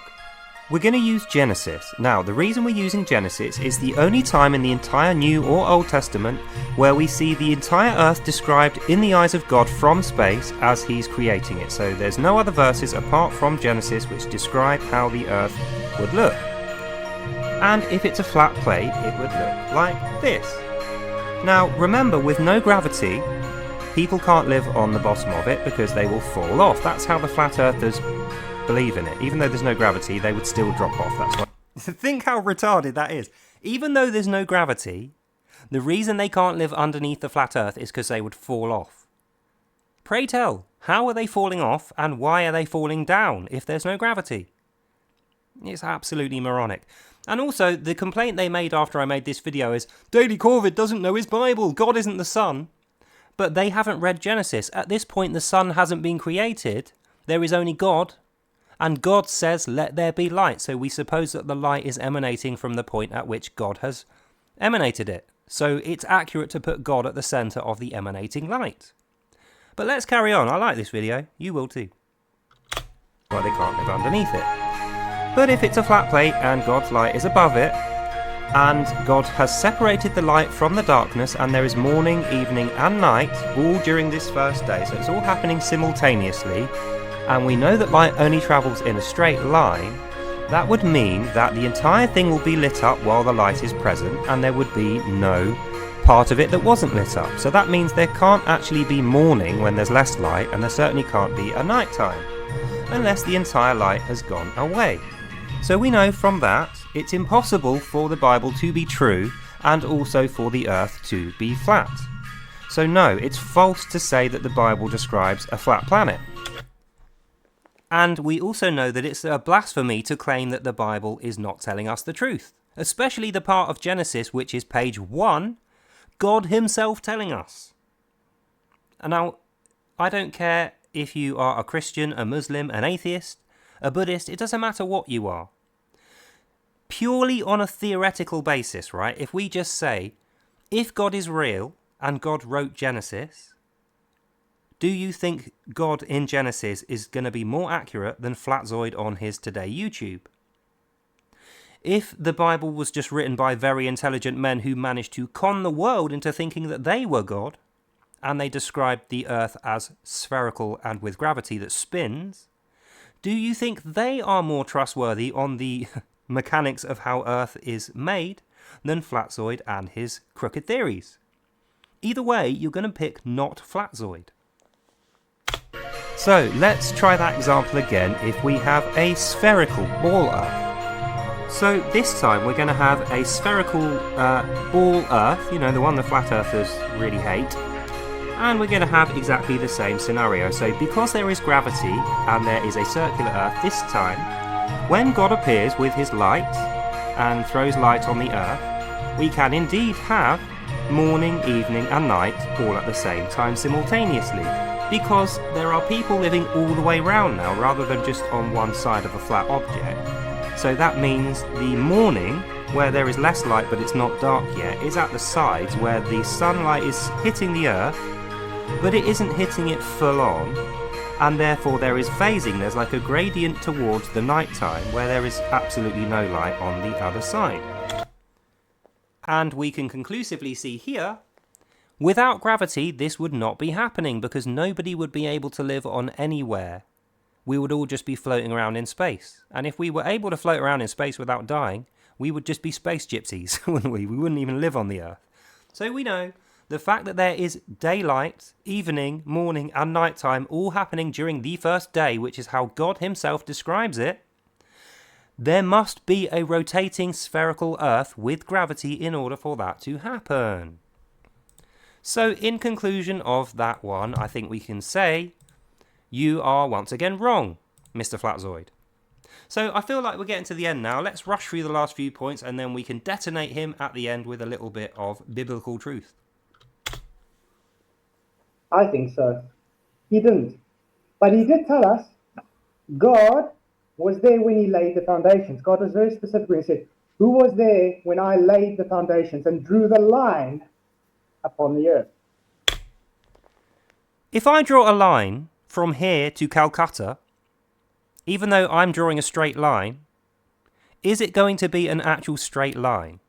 We're going to use Genesis. Now, the reason we're using Genesis is the only time in the entire New or Old Testament where we see the entire earth described in the eyes of God from space as he's creating it. So there's no other verses apart from Genesis which describe how the earth would look. And if it's a flat plate, it would look like this. Now, remember, with no gravity, people can't live on the bottom of it because they will fall off. That's how the flat earthers believe in it. Even though there's no gravity, they would still drop off. That's why. Think how retarded that is. Even though there's no gravity, the reason they can't live underneath the flat earth is because they would fall off. Pray tell, how are they falling off and why are they falling down if there's no gravity? It's absolutely moronic. And also, the complaint they made after I made this video is, Daily Corvid doesn't know his Bible, God isn't the sun. But they haven't read Genesis. At this point, the sun hasn't been created. There is only God. And God says, let there be light. So we suppose that the light is emanating from the point at which God has emanated it. So it's accurate to put God at the centre of the emanating light. But let's carry on. I like this video. You will too. Well, they can't live underneath it. But if it's a flat plate and God's light is above it, and God has separated the light from the darkness, and there is morning, evening and night all during this first day, so it's all happening simultaneously, and we know that light only travels in a straight line, that would mean that the entire thing will be lit up while the light is present, and there would be no part of it that wasn't lit up. So that means there can't actually be morning when there's less light, and there certainly can't be a night time, unless the entire light has gone away. So we know from that it's impossible for the Bible to be true and also for the earth to be flat. So no, it's false to say that the Bible describes a flat planet. And we also know that it's a blasphemy to claim that the Bible is not telling us the truth, especially the part of Genesis which is page 1, God himself telling us. And now, I don't care if you are a Christian, a Muslim, an atheist, a Buddhist, it doesn't matter what you are. Purely on a theoretical basis, right? If we just say, if God is real and God wrote Genesis, do you think God in Genesis is going to be more accurate than FlatZoid on his Today YouTube? If the Bible was just written by very intelligent men who managed to con the world into thinking that they were God, and they described the earth as spherical and with gravity that spins, do you think they are more trustworthy on the mechanics of how Earth is made than FlatZoid and his crooked theories? Either way, you're going to pick not FlatZoid. So let's try that example again if we have a spherical ball Earth. So this time we're going to have a spherical ball Earth, you know, the one the flat earthers really hate. And we're going to have exactly the same scenario. So because there is gravity and there is a circular Earth this time, when God appears with his light and throws light on the Earth, we can indeed have morning, evening and night all at the same time simultaneously, because there are people living all the way round now rather than just on one side of a flat object. So that means the morning, where there is less light but it's not dark yet, is at the sides where the sunlight is hitting the Earth, but it isn't hitting it full on, and therefore there is phasing. There's like a gradient towards the night time where there is absolutely no light on the other side. And we can conclusively see here, without gravity this would not be happening, because nobody would be able to live on anywhere. We would all just be floating around in space. And if we were able to float around in space without dying, we would just be space gypsies, wouldn't we? We wouldn't even live on the Earth. So we know the fact that there is daylight, evening, morning and nighttime all happening during the first day, which is how God himself describes it, there must be a rotating spherical Earth with gravity in order for that to happen. So in conclusion of that one, I think we can say, you are once again wrong, Mr. FlatZoid. So I feel like we're getting to the end now. Let's rush through the last few points and then we can detonate him at the end with a little bit of biblical truth. I think so. He didn't. But he did tell us God was there when he laid the foundations. God was very specific when he said, who was there when I laid the foundations and drew the line upon the earth? If I draw a line from here to Calcutta, even though I'm drawing a straight line, is it going to be an actual straight line?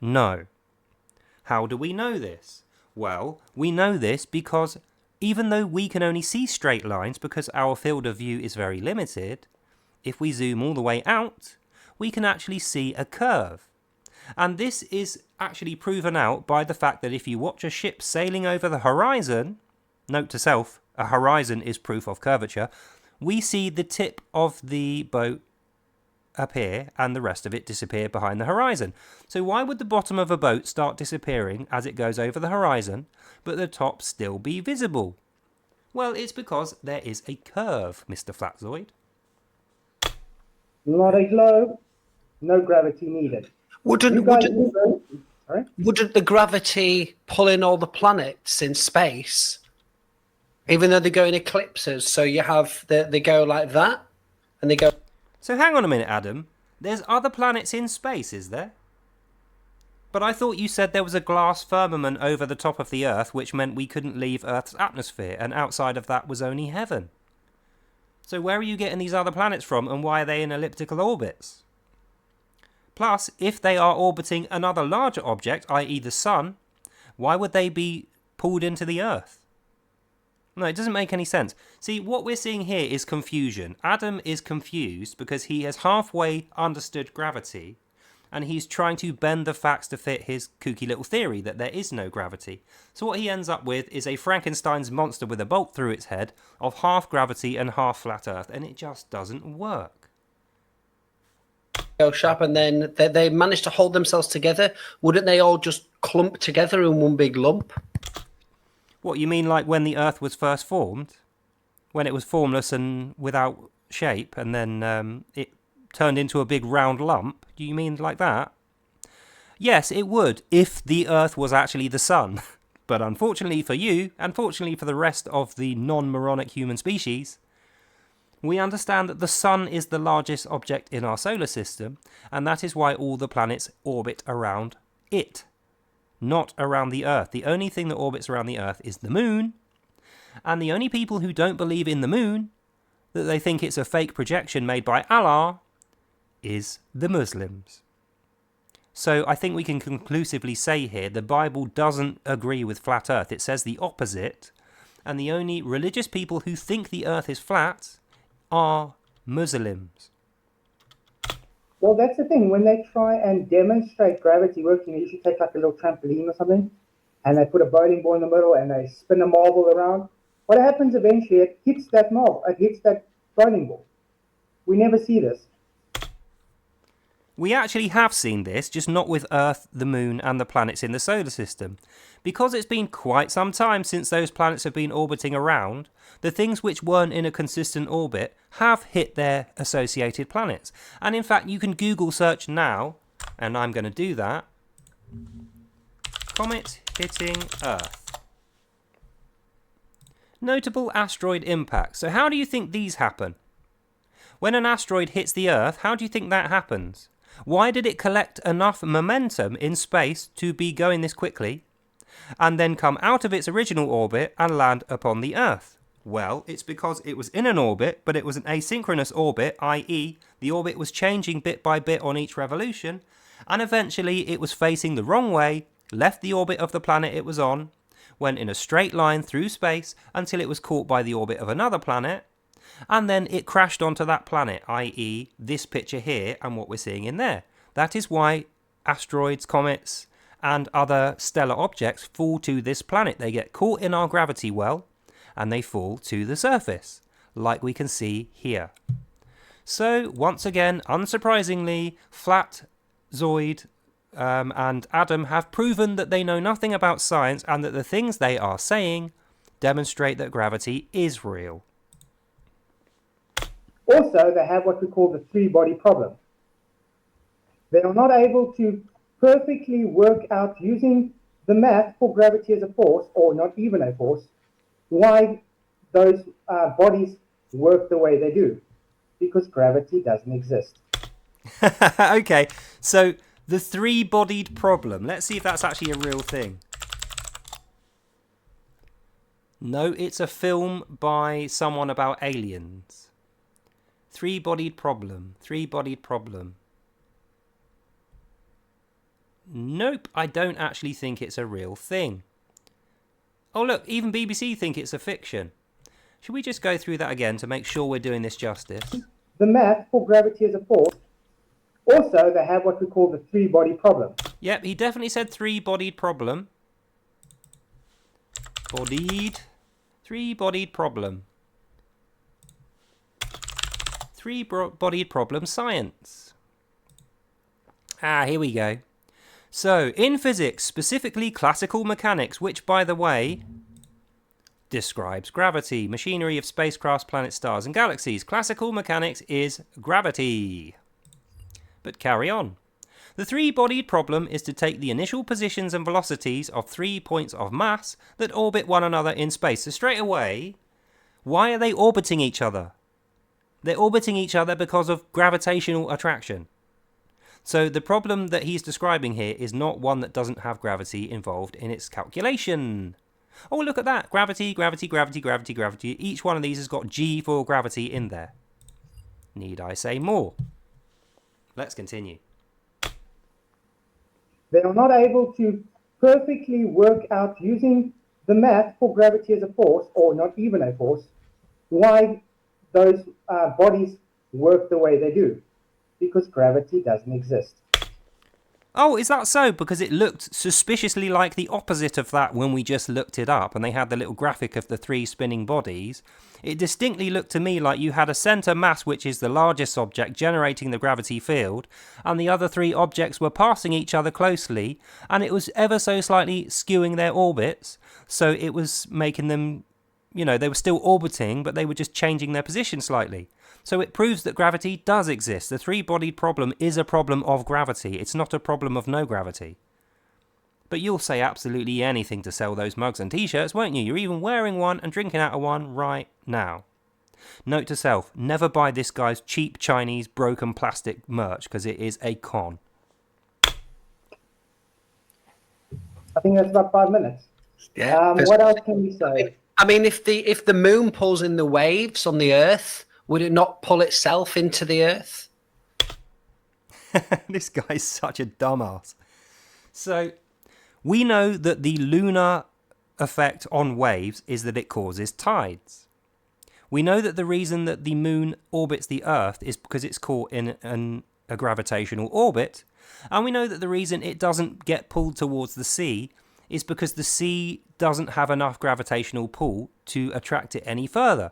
No. How do we know this? Well, we know this because even though we can only see straight lines because our field of view is very limited, if we zoom all the way out, we can actually see a curve. And this is actually proven out by the fact that if you watch a ship sailing over the horizon, note to self, a horizon is proof of curvature, we see the tip of the boat appear and the rest of it disappear behind the horizon. So why would the bottom of a boat start disappearing as it goes over the horizon, but the top still be visible? Well, it's because there is a curve, Mr. FlatZoid. Not a globe, no gravity needed. Wouldn't All right? Wouldn't the gravity pull in all the planets in space, even though they go in eclipses? So you have they go like that, and they go. So hang on a minute, Adam. There's other planets in space, is there? But I thought you said there was a glass firmament over the top of the Earth, which meant we couldn't leave Earth's atmosphere, and outside of that was only heaven. So where are you getting these other planets from, and why are they in elliptical orbits? Plus, if they are orbiting another larger object, i.e. the Sun, why would they be pulled into the Earth? No, it doesn't make any sense. See, what we're seeing here is confusion. Adam is confused because he has halfway understood gravity, and he's trying to bend the facts to fit his kooky little theory that there is no gravity. So what he ends up with is a Frankenstein's monster with a bolt through its head of half gravity and half flat Earth, and it just doesn't work. Go sharp, and then they manage to hold themselves together. Wouldn't they all just clump together in one big lump? What, you mean like when the Earth was first formed? When it was formless and without shape, and then it turned into a big round lump? Do you mean like that? Yes, it would, if the Earth was actually the Sun. But unfortunately for you, and fortunately for the rest of the non-moronic human species, we understand that the Sun is the largest object in our solar system, and that is why all the planets orbit around it, not around the Earth. The only thing that orbits around the Earth is the Moon, and the only people who don't believe in the Moon, that they think it's a fake projection made by Allah, is the Muslims. So I think we can conclusively say here the Bible doesn't agree with flat Earth. It says the opposite, and the only religious people who think the Earth is flat are Muslims. Well, that's the thing. When they try and demonstrate gravity working, they usually take like a little trampoline or something, and they put a bowling ball in the middle and they spin a marble around. What happens eventually? It hits that marble. It hits that bowling ball. We never see this. We actually have seen this, just not with Earth, the Moon and the planets in the solar system. Because it's been quite some time since those planets have been orbiting around, the things which weren't in a consistent orbit have hit their associated planets. And in fact, you can Google search now, and I'm going to do that, comet hitting Earth. Notable asteroid impacts. So how do you think these happen? When an asteroid hits the Earth, how do you think that happens? Why did it collect enough momentum in space to be going this quickly and then come out of its original orbit and land upon the Earth? Well, it's because it was in an orbit, but it was an asynchronous orbit, i.e. the orbit was changing bit by bit on each revolution, and eventually it was facing the wrong way, left the orbit of the planet it was on, went in a straight line through space until it was caught by the orbit of another planet, and then it crashed onto that planet, i.e. this picture here and what we're seeing in there. That is why asteroids, comets, and other stellar objects fall to this planet. They get caught in our gravity well, and they fall to the surface, like we can see here. So, once again, unsurprisingly, FlatZoid and Adam have proven that they know nothing about science and that the things they are saying demonstrate that gravity is real. Also, they have what we call the three-body problem. They are not able to perfectly work out using the math for gravity as a force, or not even a force, why those bodies work the way they do. Because gravity doesn't exist. Okay, so the three-bodied problem. Let's see if that's actually a real thing. No, it's a film by someone about aliens. Three-bodied problem. Three-bodied problem. Nope, I don't actually think it's a real thing. Oh look, even BBC think it's a fiction. Should we just go through that again to make sure we're doing this justice? The math for gravity as a force. Also, they have what we call the three-body problem. Yep, he definitely said three-bodied problem. Three-bodied problem. Three-bodied problem science. Here we go. So, in physics, specifically classical mechanics, which, by the way, describes gravity, machinery of spacecrafts, planets, stars, and galaxies. Classical mechanics is gravity. But carry on. The three-bodied problem is to take the initial positions and velocities of 3 points of mass that orbit one another in space. So straight away, why are they orbiting each other? They're orbiting each other because of gravitational attraction. So the problem that he's describing here is not one that doesn't have gravity involved in its calculation. Oh, look at that. Gravity, gravity, gravity, gravity, gravity. Each one of these has got G for gravity in there. Need I say more? Let's continue. They are not able to perfectly work out using the math for gravity as a force, or not even a force, why those bodies work the way they do. Because gravity doesn't exist. Oh, is that so? Because it looked suspiciously like the opposite of that when we just looked it up and they had the little graphic of the three spinning bodies. It distinctly looked to me like you had a centre mass, which is the largest object generating the gravity field, and the other three objects were passing each other closely, and it was ever so slightly skewing their orbits, so it was making them, you know, they were still orbiting, but they were just changing their position slightly. So it proves that gravity does exist. The three-bodied problem is a problem of gravity. It's not a problem of no gravity. But you'll say absolutely anything to sell those mugs and t-shirts, won't you? You're even wearing one and drinking out of one right now. Note to self, never buy this guy's cheap Chinese broken plastic merch because it is a con. I think that's about 5 minutes. Yeah. What else can we say? I mean, if the moon pulls in the waves on the Earth, would it not pull itself into the Earth? This guy's such a dumbass. So, we know that the lunar effect on waves is that it causes tides. We know that the reason that the moon orbits the Earth is because it's caught in a gravitational orbit. And we know that the reason it doesn't get pulled towards the sea is because the sea doesn't have enough gravitational pull to attract it any further.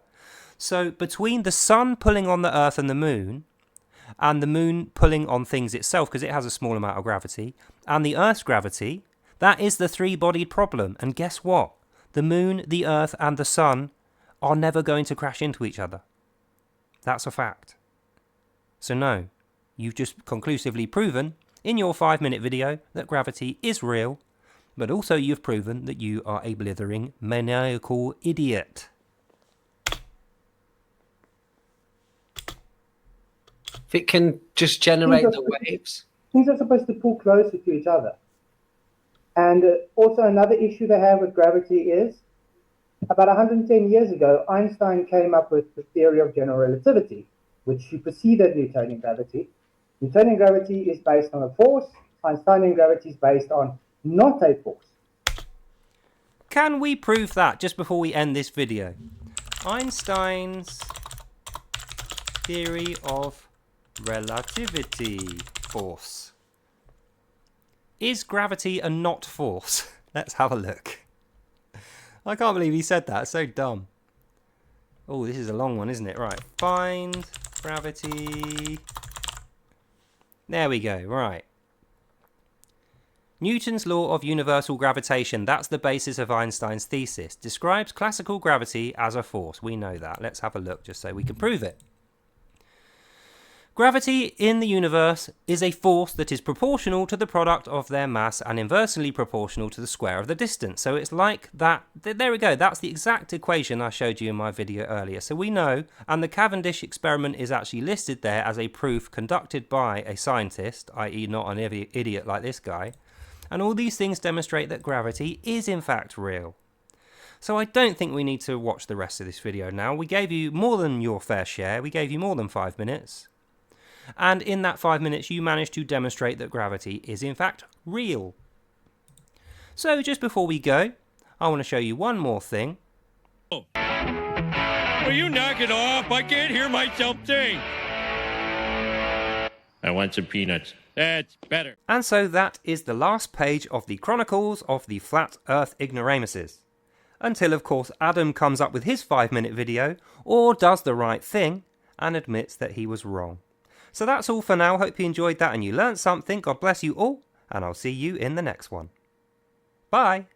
So between the sun pulling on the Earth and the moon pulling on things itself because it has a small amount of gravity, and the Earth's gravity, that is the three-bodied problem. And guess what? The moon, the Earth and the sun are never going to crash into each other. That's a fact. So no, you've just conclusively proven in your 5-minute video that gravity is real, but also you've proven that you are a blithering maniacal idiot. If it can just generate the waves. Things are supposed to pull closer to each other. And also another issue they have with gravity is, about 110 years ago, Einstein came up with the theory of general relativity, which superseded Newtonian gravity. Newtonian gravity is based on a force. Einsteinian gravity is based on not a force. Can we prove that just before we end this video? Einstein's theory of relativity force. Is gravity a not force? Let's have a look. I can't believe he said that. It's so dumb. Oh, this is a long one, isn't it? Right. Find gravity. There we go. Right. Newton's law of universal gravitation, that's the basis of Einstein's thesis, describes classical gravity as a force. We know that. Let's have a look just so we can prove it. Gravity in the universe is a force that is proportional to the product of their mass and inversely proportional to the square of the distance. So it's like that. There we go. That's the exact equation I showed you in my video earlier. So we know, and the Cavendish experiment is actually listed there as a proof conducted by a scientist, i.e. not an idiot like this guy. And all these things demonstrate that gravity is in fact real. So I don't think we need to watch the rest of this video now. We gave you more than your fair share. We gave you more than 5 minutes. And in that 5 minutes you managed to demonstrate that gravity is in fact real. So just before we go, I want to show you one more thing. Oh. Will you knock it off? I can't hear myself think. I want some peanuts. That's better. And so that is the last page of the Chronicles of the Flat Earth Ignoramuses. Until of course Adam comes up with his 5-minute video, or does the right thing, and admits that he was wrong. So that's all for now. Hope you enjoyed that and you learnt something. God bless you all, and I'll see you in the next one. Bye.